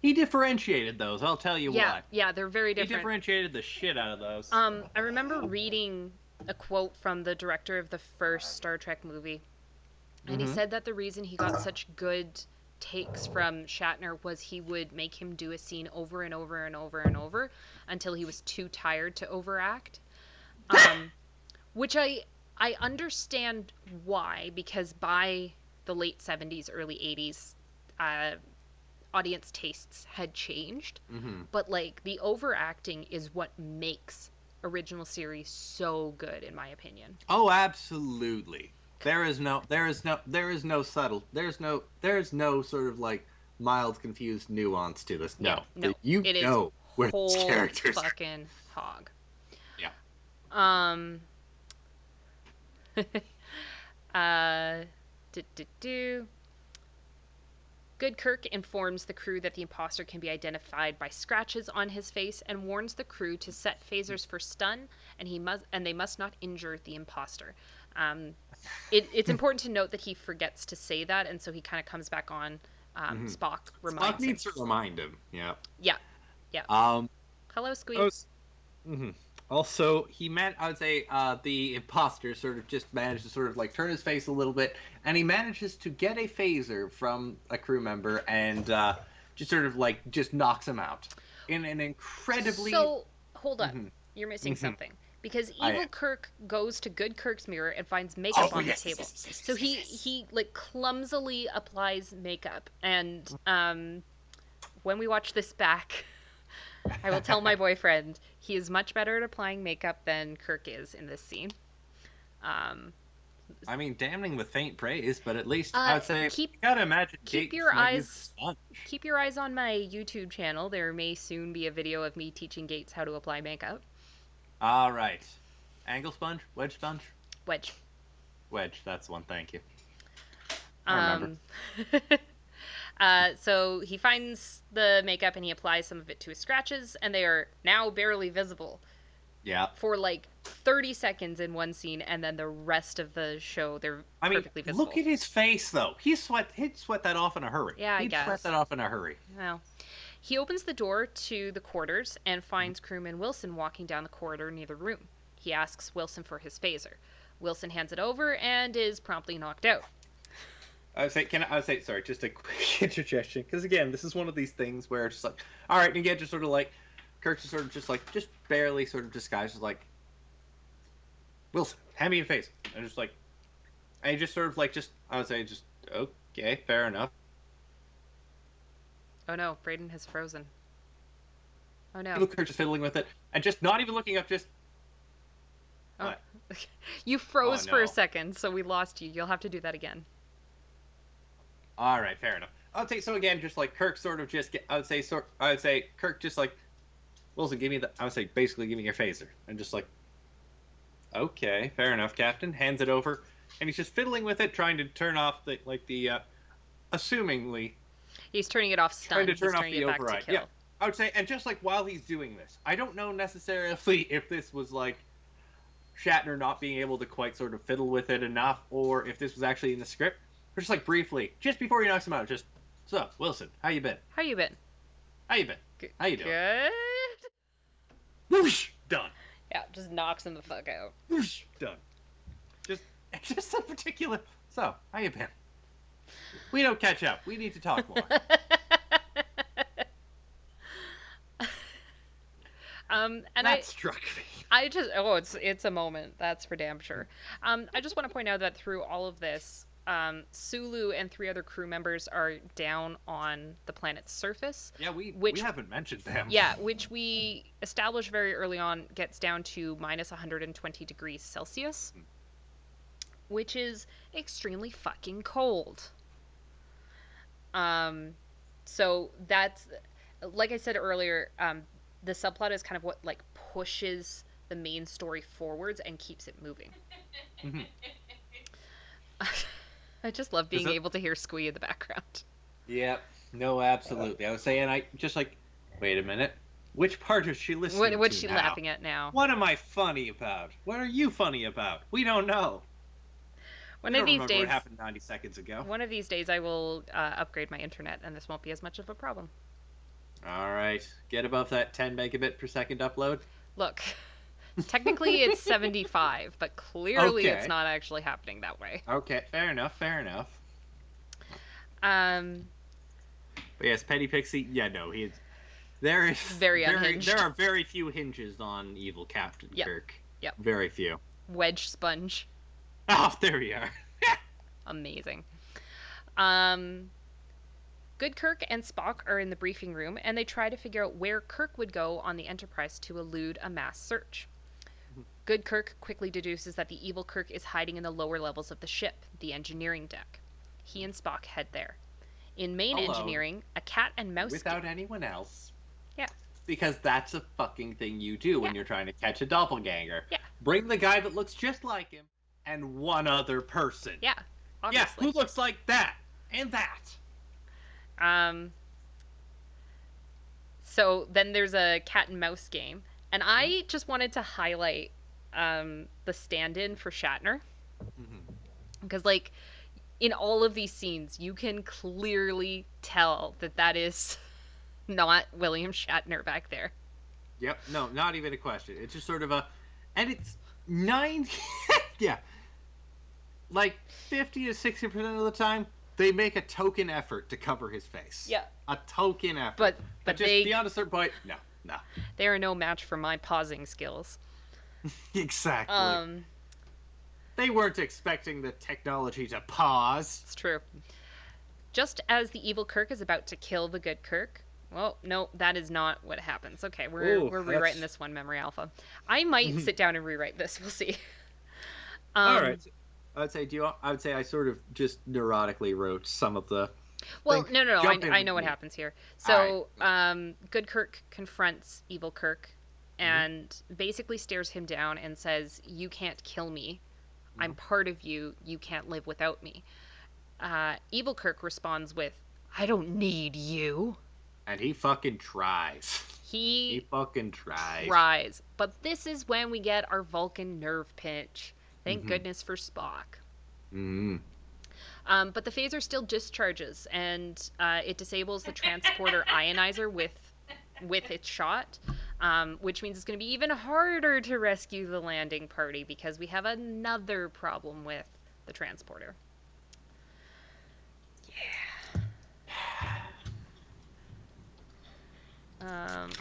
He differentiated those, I'll tell you Yeah, what. yeah, they're very He different. differentiated the shit out of those. I remember reading a quote from the director of the first Star Trek movie, and he said that the reason he got such good takes from Shatner was he would make him do a scene over and over and over and over until he was too tired to overact. Which I understand why, because by the late 70s, early 80s, audience tastes had changed. Mm-hmm. But like the overacting is what makes original series so good, in my opinion. Oh, absolutely. There is no subtle, there's no sort of like mild confused nuance to this. Yeah, No, no, you it is know where these whole characters are. fucking hog. Yeah. Um. uh. Do, do, do. Good Kirk informs the crew that the imposter can be identified by scratches on his face and warns the crew to set phasers for stun, and they must not injure the imposter. It's important to note that he forgets to say that, and so he kind of comes back on. Spock reminds Spock needs to remind him. Yeah. Yeah, yeah. Hello, Squeeze. Also, I would say, the imposter sort of just managed to sort of like turn his face a little bit, and he manages to get a phaser from a crew member and just sort of like just knocks him out in an incredibly. So hold up, you're missing something. Because evil am. Kirk goes to good Kirk's mirror and finds makeup on yes, the table. yes, So he like clumsily applies makeup, and when we watch this back, I will tell my boyfriend he is much better at applying makeup than Kirk is in this scene. I mean, damning with faint praise, but at least I would say you gotta imagine keep your eyes on my YouTube channel. There may soon be a video of me teaching Gates how to apply makeup. All right, angle sponge, wedge sponge, Wedge. That's one. Thank you. I remember. So he finds the makeup and he applies some of it to his scratches, and they are now barely visible. Yeah. For like 30 seconds in one scene, and then the rest of the show they're perfectly visible. Look at his face though. He'd sweat that off in a hurry. Yeah, I guess. He'd sweat that off in a hurry. Well, He opens the door to the quarters and finds crewman Wilson walking down the corridor near the room. He asks Wilson for his phaser. Wilson hands it over and is promptly knocked out. I would say, sorry, just a quick interjection, because again, this is one of these things where it's just like, all right, and again, just sort of like, Kirk just sort of just barely sort of disguises like, Wilson, hand me your face, and just like, and he just sort of like, I would say, just okay, fair enough. Oh no, Brayden has frozen. Oh no. Kirk just fiddling with it, and just not even looking up, just Oh. what? You froze Oh, for a no. second, so we lost you. You'll have to do that again. All right, fair enough. I would say so again, just like Kirk sort of just I would say Kirk just like Wilson, give me I would say basically give me your phaser, and just like okay, fair enough, Captain. Hands it over, and he's just fiddling with it, trying to turn off the assumingly He's turning it off trying stun. to He's turn off turning the it back to override. kill. Yeah, I would say, and just like while he's doing this, I don't know necessarily if this was like Shatner not being able to quite sort of fiddle with it enough, or if this was actually in the script. But just like briefly, just before he knocks him out, just so Wilson, how you been? How you been? How you been? How you doing? Good. Whoosh, done. Yeah, just knocks him the fuck out. Whoosh, done. Just a particular. So, how you been? We don't catch up. We need to talk more. And that struck me. It's a moment, that's for damn sure. I just want to point out that through all of this, Sulu and 3 other crew members are down on the planet's surface. Yeah, we haven't mentioned them. Yeah, which we established very early on gets down to minus 120 degrees Celsius, which is extremely fucking cold. So that's, like I said earlier, the subplot is kind of what like pushes the main story forwards and keeps it moving. Mm-hmm. I just love being able to hear Squee in the background. Yep. No, absolutely. I was saying, I just like, wait a minute. Which part is she listening to What's she now? laughing at now? What am I funny about? What are you funny about? We don't know. One we of don't these remember days, what happened 90 seconds ago. One of these days, I will upgrade my internet, and this won't be as much of a problem. All right, get above that 10 megabit per second upload. Look, technically it's 75, but clearly it's not actually happening that way. Okay, fair enough. But yes, Petty Pixie. Yeah, no, there is very unhinged. There are very few hinges on evil Captain Kirk. Yep. Very few. Wedge sponge. Oh, there we are. Amazing. Good Kirk and Spock are in the briefing room, and they try to figure out where Kirk would go on the Enterprise to elude a mass search. Good Kirk quickly deduces that the evil Kirk is hiding in the lower levels of the ship, the engineering deck. He and Spock head there. In main engineering, a cat and mouse without anyone else. Yeah. Because that's a fucking thing you do when you're trying to catch a doppelganger. Yeah. Bring the guy that looks just like him and one other person. Yeah. Obviously. Yeah, who looks like that and that. So then there's a cat and mouse game, and I just wanted to highlight the stand-in for Shatner, because like in all of these scenes you can clearly tell that is not William Shatner back there. Yep, no, not even a question. It's just sort of and it's 90 yeah, like 50 to 60% of the time they make a token effort to cover his face. Yeah. A token effort. But just beyond a certain point, no. They are no match for my pausing skills. Exactly. They weren't expecting the technology to pause. It's true. Just as the evil Kirk is about to kill the good Kirk, well, no, that is not what happens. Okay, we're rewriting this one, Memory Alpha. I might sit down and rewrite this. We'll see. All right. I would say I sort of just neurotically wrote some of the. Well, no. I know what happens here. So, right. Good Kirk confronts evil Kirk, and basically stares him down and says, "You can't kill me. I'm part of you. You can't live without me." Evil Kirk responds with, "I don't need you." And he fucking tries. He fucking tries. Tries. But this is when we get our Vulcan nerve pinch. Thank goodness for Spock. But the phaser still discharges, and it disables the transporter ionizer with its shot, which means it's going to be even harder to rescue the landing party because we have another problem with the transporter.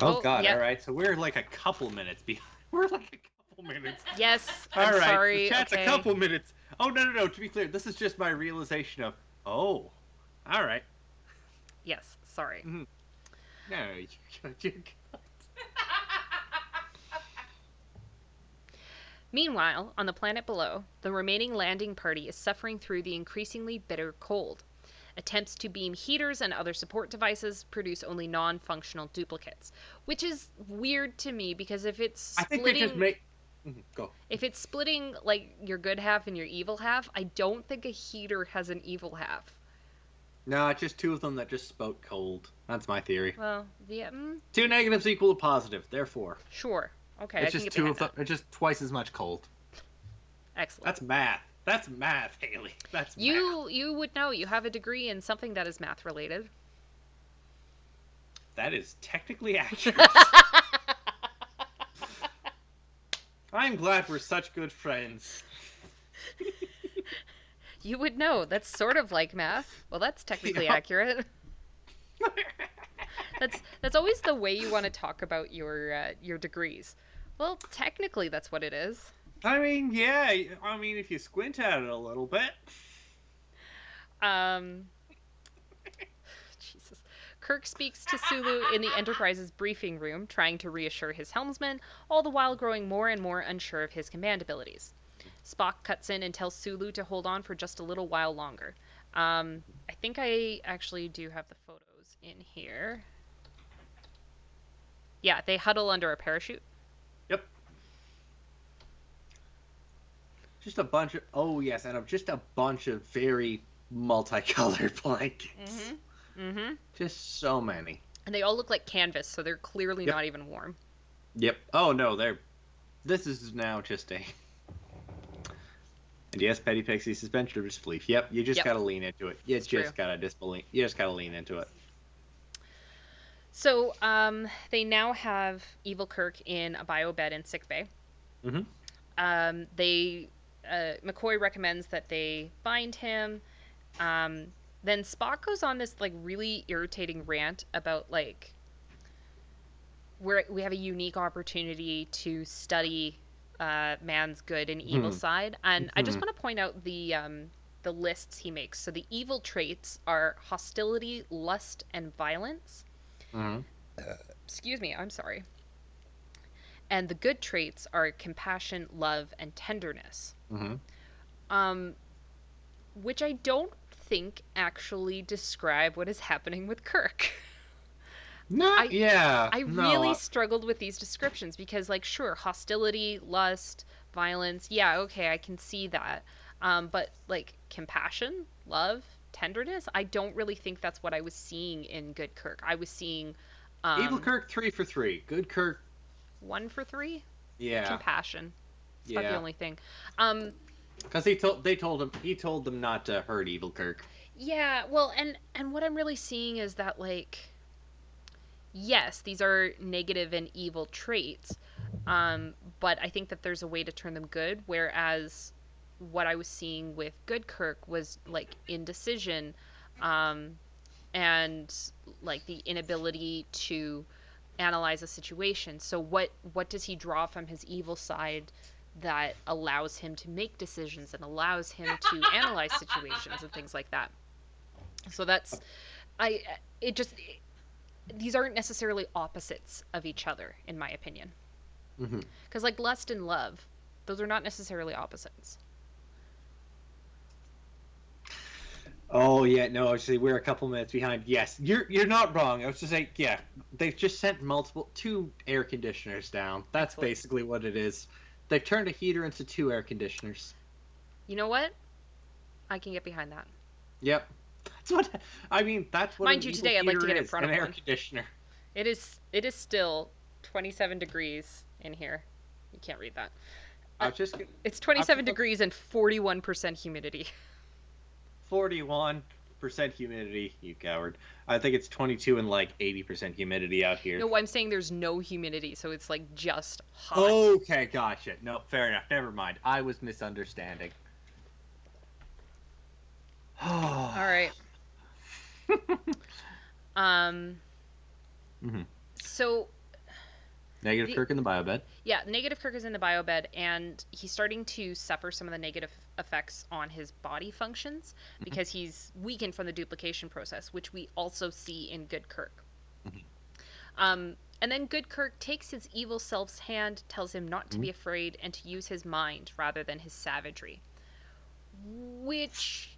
Oh God! Yep. All right, so we're like a couple minutes behind. We're like a couple minutes. Yes, I'm All right, the sorry. chat's a Okay. couple minutes. Oh no! To be clear, this is just my realization of. Oh, all right. Yes, sorry. Mm-hmm. No, you're good. Meanwhile, on the planet below, the remaining landing party is suffering through the increasingly bitter cold. Attempts to beam heaters and other support devices produce only non-functional duplicates, which is weird to me because I think they just make. Go. if it's splitting like your good half and your evil half, I don't think a heater has an evil half. No, it's just two of them that just spoke cold. That's my theory. Well, yeah, Two negatives equal a positive, therefore. sure. Okay, I It's can just get two behind of them. that. It's just twice as much cold. Excellent. That's math. That's math, Haley. That's math. You would know. You have a degree in something that is math related. That is technically accurate. I'm glad we're such good friends. You would know. That's sort of like math. Well, that's technically Yep. accurate. That's always the way you want to talk about your degrees. Well, technically that's what it is. I mean, yeah. I mean, if you squint at it a little bit. Um Jesus. Kirk speaks to Sulu in the Enterprise's briefing room, trying to reassure his helmsman, all the while growing more and more unsure of his command abilities. Spock cuts in and tells Sulu to hold on for just a little while longer. I think I actually do have the photos in here. Yeah, they huddle under a parachute. Yep. Just a bunch of. Oh, yes, and just a bunch of very multicolored blankets. Mm-hmm. Just so many. And they all look like canvas, so they're clearly Yep. not even warm. Yep. Oh, no, they're. This is now just a. And yes, Petty Pixie suspension of disbelief. Yep, you just Yep. gotta lean into it. You It's just true. gotta disbelief. You just gotta lean into it. So they now have Evil Kirk in a bio bed in sickbay. Mm-hmm. They McCoy recommends that they find him. Um, then Spock goes on this like really irritating rant about like we have a unique opportunity to study man's good and evil side, and I just want to point out the lists he makes. So the evil traits are hostility, lust, and violence. Mm-hmm. Excuse me, I'm sorry. And the good traits are compassion, love, and tenderness. Mm-hmm. Um, which I don't think actually describe what is happening with Kirk. Not, I yeah, I no. really struggled with these descriptions because like sure, hostility, lust, violence, yeah, okay, I can see that. But like compassion, love, tenderness, I don't really think that's what I was seeing in Good Kirk. I was seeing Evil um Kirk 3 for 3. Good Kirk, 1 for 3 yeah, compassion. It's about the yeah. only thing. Um Because he told them not to hurt Evil Kirk. yeah, well, and what I'm really seeing is that like yes, these are negative and evil traits, but I think that there's a way to turn them good. Whereas what I was seeing with Good Kirk was like indecision, um, and like the inability to analyze a situation. So what does he draw from his evil side that allows him to make decisions and allows him to analyze situations and things like that? So that's I it just these aren't necessarily opposites of each other in my opinion, Mm-hmm. because like lust and love, those are not necessarily opposites. Oh yeah, no, I was just say we're a couple minutes behind. Yes, you're not wrong. I was just saying, yeah, they've just sent two air conditioners down. That's Excellent. basically what it is. They've turned a heater into two air conditioners. You know what, I can get behind that. Yep, that's what I mean. That's what an Mind you, evil today I'd like to heater get in is, front an of air one. conditioner. It is still 27 degrees in here. You can't read that. I uh, was just, it's I was 27 just degrees and 41% humidity. 41% humidity, you coward. I think it's 22 and like 80% humidity out here. No, I'm saying there's no humidity, so it's like just hot. Okay, gotcha. No, fair enough. Never mind. I was misunderstanding. All right. Um. Mhm. So Negative the Kirk in the biobed. yeah, negative Kirk is in the biobed, and he's starting to suffer some of the negative effects on his body functions Mhm. because he's weakened from the duplication process, which we also see in good Kirk. Mhm. And then good Kirk takes his evil self's hand, tells him not to Mhm. be afraid and to use his mind rather than his savagery. Which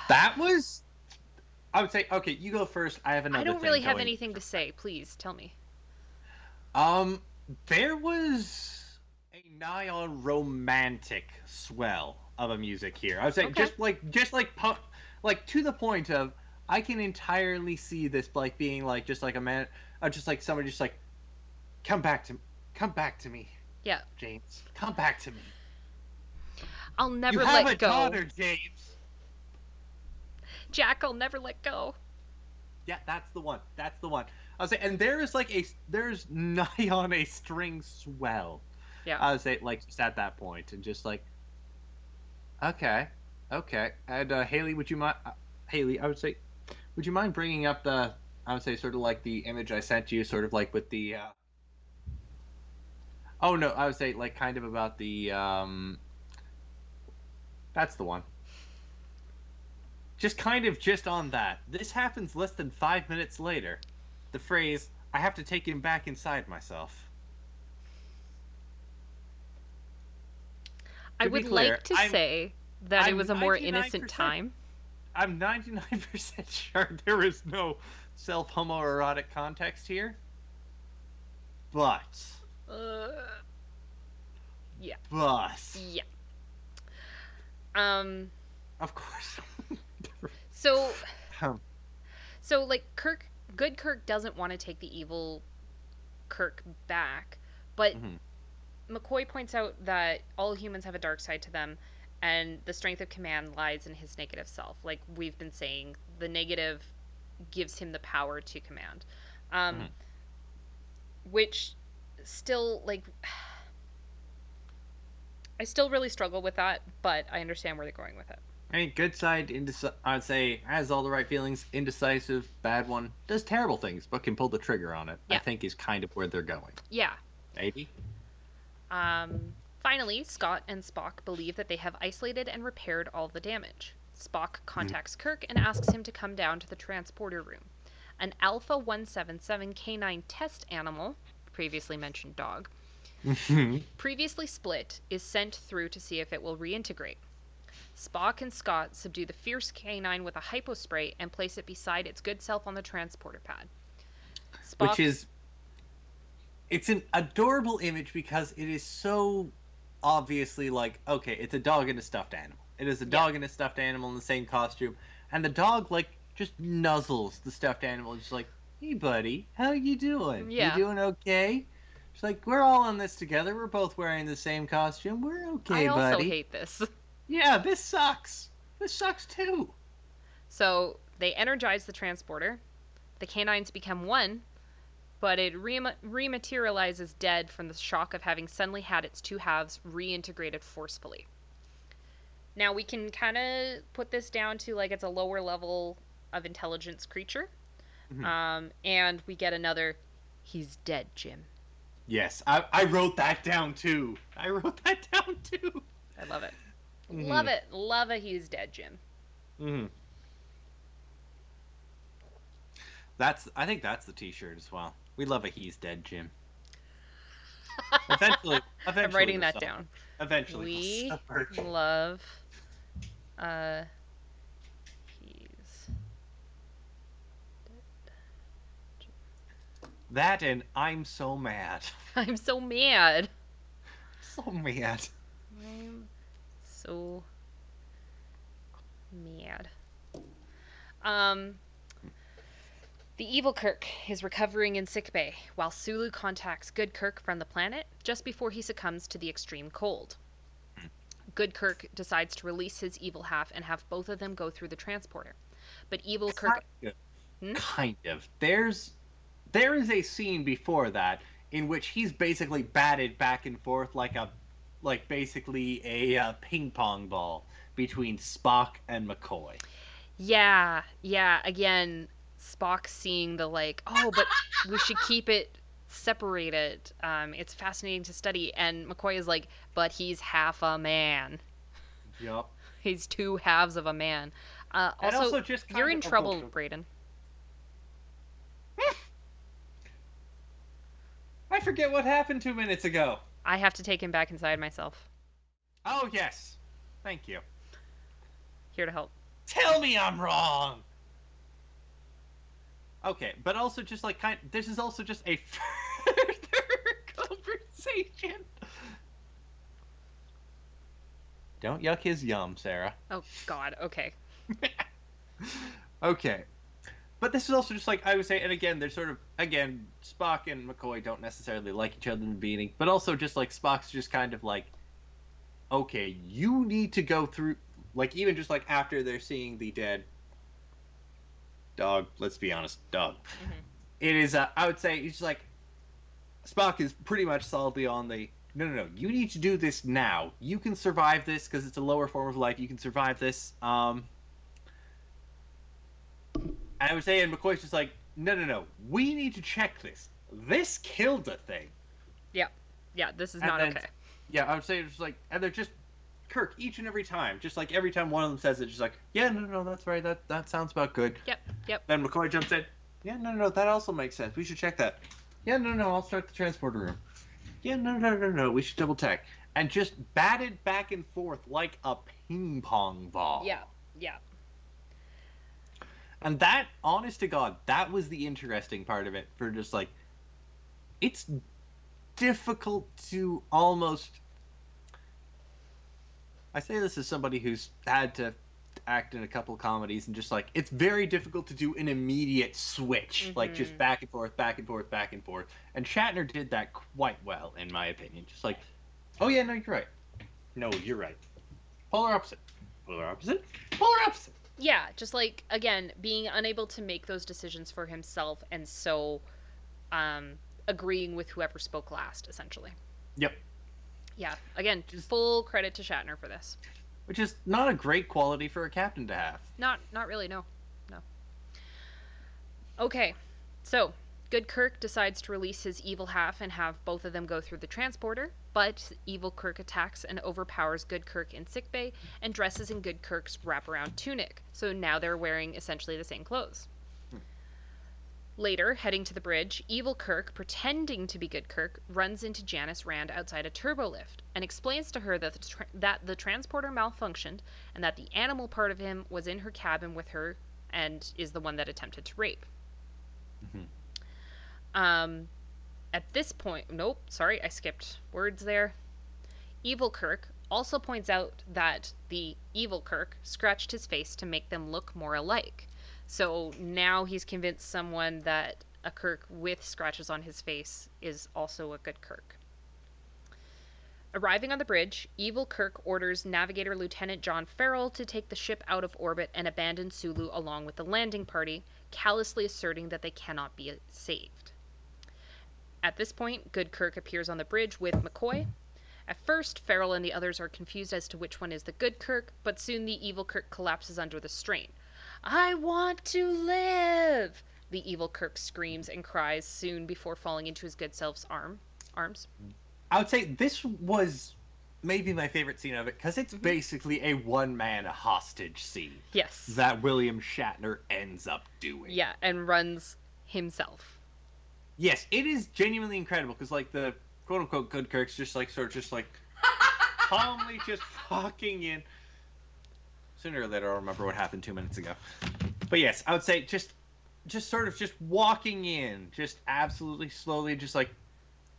That was. I would say, okay, you go first. I have I another don't thing really have going. anything to say. Please tell me. Um, there was a nigh on romantic swell of a music here. I would say Okay. like to the point of I can entirely see this like being like just like a man, just like somebody just like come back to come back to me, Yeah. James, come back to me. I'll You never have a let go. daughter, James. Jack, I'll never let go. Yeah, that's the one. That's the one. I would say, and there is like there's nigh on a string swell. Yeah. I would say like just at that point and just like okay, okay. And Haley, would you mind? Haley, I would say, would you mind bringing up the? I would say sort of like the image I sent you, sort of like with the. Oh no, I would say like kind of about the. That's the one. Just kind of just on that. This happens less than 5 minutes later. The phrase "I have to take him back inside myself." I To be would like clear, to say that it I'm was a more 99%. innocent time. I'm 99% sure there is no self homoerotic context here, but Uh, yeah. but Yeah. Um of course. so um, so like Kirk good Kirk doesn't want to take the evil Kirk back, but mhm, McCoy points out that all humans have a dark side to them, and the strength of command lies in his negative self. Like we've been saying, the negative gives him the power to command. Um, mhm. which still, like, I still really struggle with that, but I understand where they're going with it. I mean, good side, I'd say, has all the right feelings. Indecisive, bad one, does terrible things, but can pull the trigger on it. I Yeah, think is kind of where they're going. yeah. Maybe. Finally, Scott and Spock believe that they have isolated and repaired all the damage. Spock contacts Kirk and asks him to come down to the transporter room. An Alpha 177 canine test animal, previously mentioned dog, Mhm. previously split, is sent through to see if it will reintegrate. Spock and Scott subdue the fierce canine with a hypospray and place it beside its good self on the transporter pad. Which Spock, is it's an adorable image because it is so obviously like okay, it's a dog and a stuffed animal. It is a yeah, dog and a stuffed animal in the same costume, and the dog like just nuzzles the stuffed animal, just like, "Hey, buddy, how you doing? You yeah. doing okay?" It's like we're all in this together. We're both wearing the same costume. We're I okay, also buddy. hate this. Yeah, this sucks. This sucks too. So they energize the transporter. The canines become one, but it rematerializes dead from the shock of having suddenly had its two halves reintegrated forcefully. Now we can kind of put this down to like it's a lower level of intelligence creature. Mhm. And we get another, he's dead, Jim. Yes, I wrote that down too. I wrote that down too. I love it. Love Hmm. it. Love it. He's dead, Jim. Hmm. That's I think that's the T-shirt as well. We love a he's dead Jim. Eventually, I'm eventually writing we'll that sell. down. Eventually we'll We sell merch. love uh he's That and I'm so mad, I'm so mad. so mad. I'm so mad. Um the evil Kirk is recovering in sickbay while Sulu contacts good Kirk from the planet just before he succumbs to the extreme cold. Good Kirk decides to release his evil half and have both of them go through the transporter. But evil Kirk. Kind of. Hmm? Kind of. There is a scene before that in which he's basically batted back and forth like basically a ping pong ball between Spock and McCoy. Yeah, yeah. Again, Spock seeing the like, oh, but we should keep it separated. It's fascinating to study. And McCoy is like, but he's half a man. Yup. He's two halves of a man. And Also, also just you're kind in of oh, trouble, Brayden. I forget what happened 2 minutes ago. I have to take him back inside myself. Oh yes. Thank you. Here to help. Tell me I'm wrong. Okay, but also just like this is also just a further conversation. Don't yuck his yum, Sarah. Oh God. Okay. Okay. But this is also just like I would say, and again, they're sort of again, Spock and McCoy don't necessarily like each other in the beginning, but also just like Spock's just kind of like, okay, you need to go through like even just like after they're seeing the dead dog, let's be honest, dog. Mm-hmm. It is I would say it's like Spock is pretty much solidly on the no. You need to do this now. You can survive this because it's a lower form of life. You can survive this. I would say, and McCoy's just like, no. We need to check this. This killed a thing. Yeah. Yeah. This is And not then, okay. yeah, I would say it's like, and they're just Kirk each and every time, just like every time one of them says it, just like, yeah, no, that's right. That sounds about good. Yep. Yep. Then McCoy jumps in. Yeah, no, that also makes sense. We should check that. Yeah, no, I'll start the transporter room. Yeah, no. We should double check. And just batted back and forth like a ping pong ball. Yeah. Yeah. And that, honest to God, that was the interesting part of it. For just like, it's difficult to almost. I say this as somebody who's had to act in a couple of comedies, and just like, it's very difficult to do an immediate switch, like just Mm-hmm. back and forth, back and forth, back and forth. And Shatner did that quite well, in my opinion. Just like, oh yeah, no, you're right. No, you're right. Polar opposite. Polar opposite. Polar opposite. Yeah. Just like again, being unable to make those decisions for himself, and so um, agreeing with whoever spoke last, essentially. Yep. Yeah. Again, Just full credit to Shatner for this. which is not a great quality for a captain to have. Not really. No. No. Okay. So, good Kirk decides to release his evil half and have both of them go through the transporter, but evil Kirk attacks and overpowers good Kirk in sickbay and dresses in good Kirk's wraparound tunic. So now they're wearing essentially the same clothes. Later, heading to the bridge, evil Kirk, pretending to be good Kirk, runs into Janice Rand outside a turbolift and explains to her that the transporter malfunctioned and that the animal part of him was in her cabin with her and is the one that attempted to rape. Mm-hmm. Um, at this point, nope, sorry, I skipped words there. Evil Kirk also points out that the evil Kirk scratched his face to make them look more alike. So now he's convinced someone that a Kirk with scratches on his face is also a good Kirk. Arriving on the bridge, evil Kirk orders Navigator Lieutenant John Farrell to take the ship out of orbit and abandon Sulu along with the landing party, callously asserting that they cannot be saved. At this point, good Kirk appears on the bridge with McCoy. At first, Farrell and the others are confused as to which one is the good Kirk, but soon the evil Kirk collapses under the strain. I want to live! The evil Kirk screams and cries soon before falling into his good self's arms. I would say this was maybe my favorite scene of it because it's Mm-hmm. basically a one-man hostage scene Yes. that William Shatner ends up doing. Yeah, and runs himself. Yes, it is genuinely incredible because like the quote-unquote good Kirk's just like sort of just like calmly just walking in. Sooner or later, I'll remember what happened 2 minutes ago. But yes, I would say just sort of just walking in, just absolutely slowly, just like,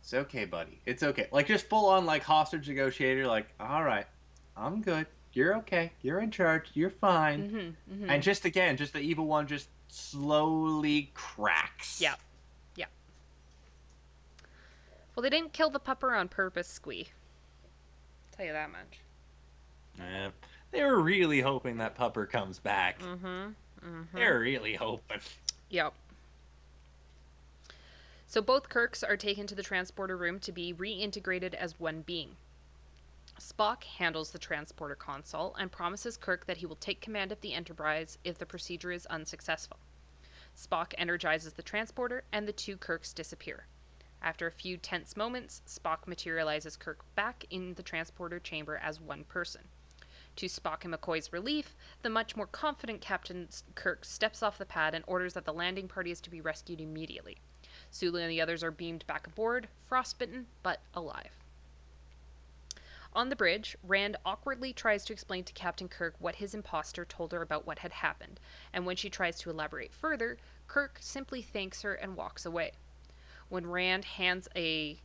it's okay, buddy. It's okay. Like, just full on, like, hostage negotiator, like, all right, I'm good. You're okay. You're in charge. You're fine. Mm-hmm. Mm-hmm. And just again, just the evil one just slowly cracks. Yeah. Yeah. Well, they didn't kill the pupper on purpose, Squee. Tell you that much. Eh, they were really hoping that Pupper comes back. Mm-hmm. Mm-hmm. They're really hoping. Yep. So both Kirks are taken to the transporter room to be reintegrated as one being. Spock handles the transporter console and promises Kirk that he will take command of the Enterprise if the procedure is unsuccessful. Spock energizes the transporter, and the two Kirks disappear. After a few tense moments, Spock materializes Kirk back in the transporter chamber as one person. To Spock and McCoy's relief, the much more confident Captain Kirk steps off the pad and orders that the landing party is to be rescued immediately. Sulu and the others are beamed back aboard, frostbitten but alive. On the bridge, Rand awkwardly tries to explain to Captain Kirk what his imposter told her about what had happened, and when she tries to elaborate further, Kirk simply thanks her and walks away. When Rand hands a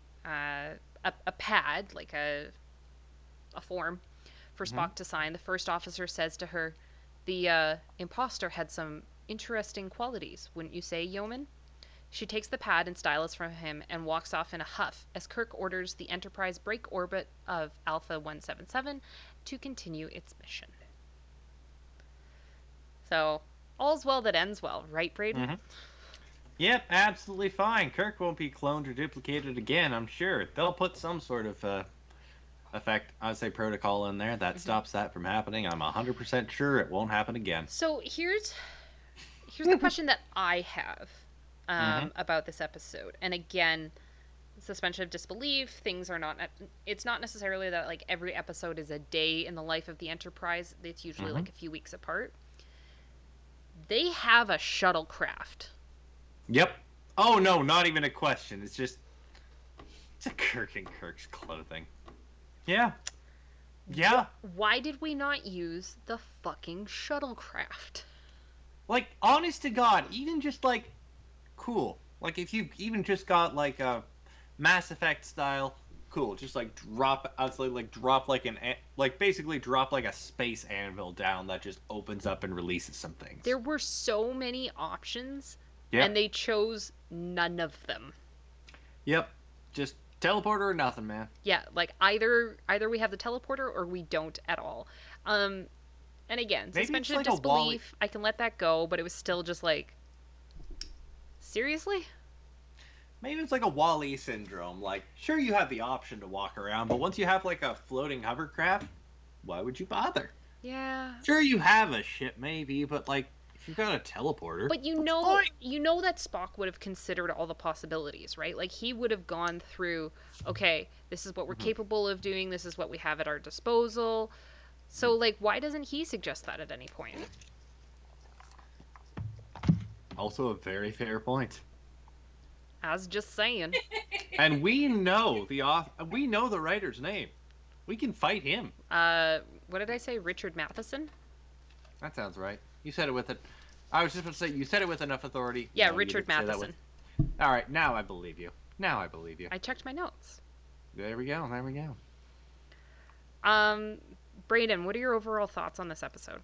pad, like a form, for Mm-hmm. Spock to sign, the first officer says to her, "The imposter had some interesting qualities, wouldn't you say, yeoman?" She takes the pad and stylus from him and walks off in a huff as Kirk orders the Enterprise break orbit of Alpha 177 to continue its mission. So, all's well that ends well, right, Braden? Mm-hmm. Yep, absolutely fine. Kirk won't be cloned or duplicated again, I'm sure. They'll put some sort of effect, I'd say protocol in there that Mm-hmm. stops that from happening. I'm 100% sure it won't happen again. So here's the question that I have Mm-hmm. about this episode, and again, suspension of disbelief. Things are not. It's not necessarily that like every episode is a day in the life of the Enterprise. It's usually Mm-hmm. like a few weeks apart. They have a shuttlecraft. Yep. Oh no, not even a question. It's a Kirk and Kirk's clothing. Yeah. Yeah. Why did we not use the fucking shuttlecraft? Like, honest to God, even just like cool. Like if you even just got like a Mass Effect style, cool. Just like drop, I would say like drop like like basically drop like a space anvil down that just opens up and releases some things. There were so many options, and Yep. they chose none of them. Yep. Just teleporter or nothing, man. Yeah, like either we have the teleporter or we don't at all. Um, and again, Maybe it's suspension of like a Wally. disbelief, I can let that go, but it was still just like, seriously? Maybe it's like a Wally syndrome. Like, sure, you have the option to walk around, but once you have like a floating hovercraft, why would you bother? Yeah. Sure, you have a ship, maybe, but like, if you've got a teleporter, But what's the point? you know that Spock would have considered all the possibilities, right? Like he would have gone through, okay, this is what we're Mhm. capable of doing, this is what we have at our disposal. So like why doesn't he suggest that at any point? Also, a very fair point. As just saying. And we know the writer's name. We can fight him. What did I say? Richard Matheson? That sounds right. You said it with it. I was just going to say you said it with enough authority. Yeah, No, you Richard didn't say that with. Matheson. All right, now I believe you. Now I believe you. I checked my notes. There we go. There we go. Um, Braden, what are your overall thoughts on this episode?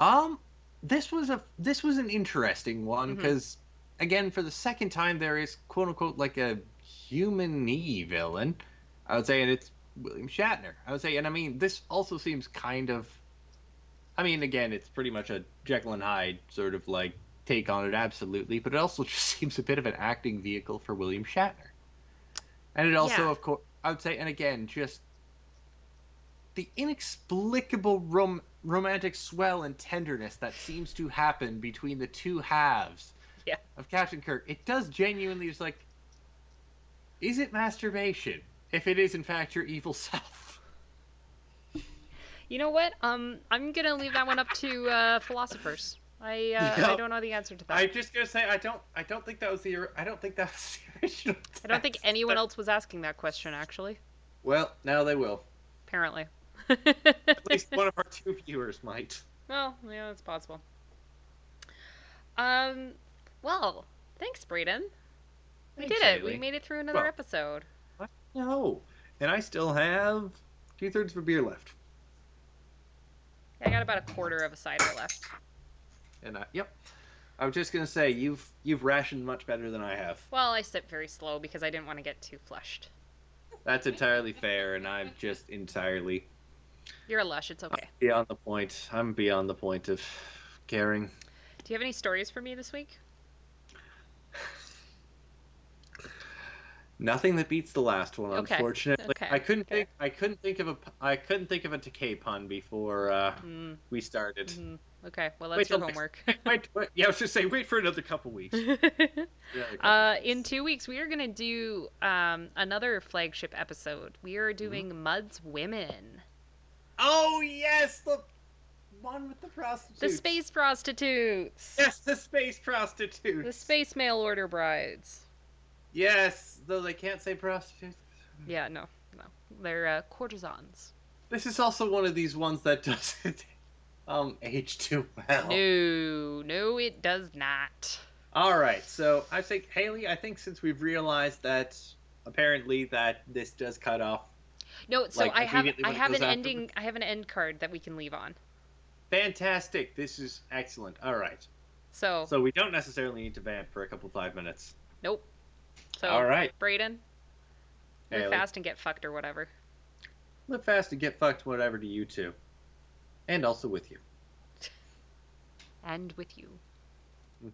Um, this was an interesting one Mm-hmm. because again, for the second time, there is quote unquote like a human-y villain. I would say, and it's William Shatner. I would say, and I mean, this also seems kind of. I mean, again, it's pretty much a Jekyll and Hyde sort of like take on it, absolutely. But it also just seems a bit of an acting vehicle for William Shatner, and it Yeah. also, of course, I would say, and again, just the inexplicable romantic swell and tenderness that seems to happen between the two halves Yeah. of Captain Kirk. It does genuinely just like, is it masturbation? If it is in fact your evil self. You know what? I'm gonna leave that one up to philosophers. I Yep. don't know the answer to that. I just gonna say I don't think that was the original I don't think text. anyone else was asking that question actually. Well, now they will. Apparently. At least one of our two viewers might. Well, yeah, it's possible. Um, well, thanks, Braden. We Thanks, did it. We Haley. made it through another Well, episode. I know, and I still have 2/3 of a beer left. I got about a quarter of a cider left. And yep, I was just gonna say you've rationed much better than I have. Well, I sipped very slow because I didn't want to get too flushed. That's entirely fair, and I've just entirely You're a lush. It's I'm okay. beyond the point. I'm beyond the point of caring. Do you have any stories for me this week? Nothing that beats the last one, Okay. unfortunately. Okay. I couldn't Okay. think. I couldn't think of a decay pun before Mm, we started. okay. Well, that's Wait your till next. homework. Wait. Yeah, I was just saying. Wait for another couple weeks. Another couple In weeks. 2 weeks, we are going to do another flagship episode. We are Hmm. doing Mud's Women, Oh yes, the one with the the prostitutes. space prostitutes, Yes, the space the prostitutes. space mail order brides. Yes, though they can't say prostitutes. Yeah, no, no. They're courtesans. This is also one of these ones that doesn't age too well. No, no, it does not. All right, so I think Haley. I think since we've realized that apparently that this does cut off No, so like immediately I when it have goes an afterwards. ending. I have an end card that we can leave on. Fantastic. This is excellent. All right. So, So we don't necessarily need to vamp for a couple 5 minutes. nope. All So, right, Brayden, live Haley. fast and get fucked or whatever. Live fast and get fucked, whatever to you too. And also with you. And with you. Mhm.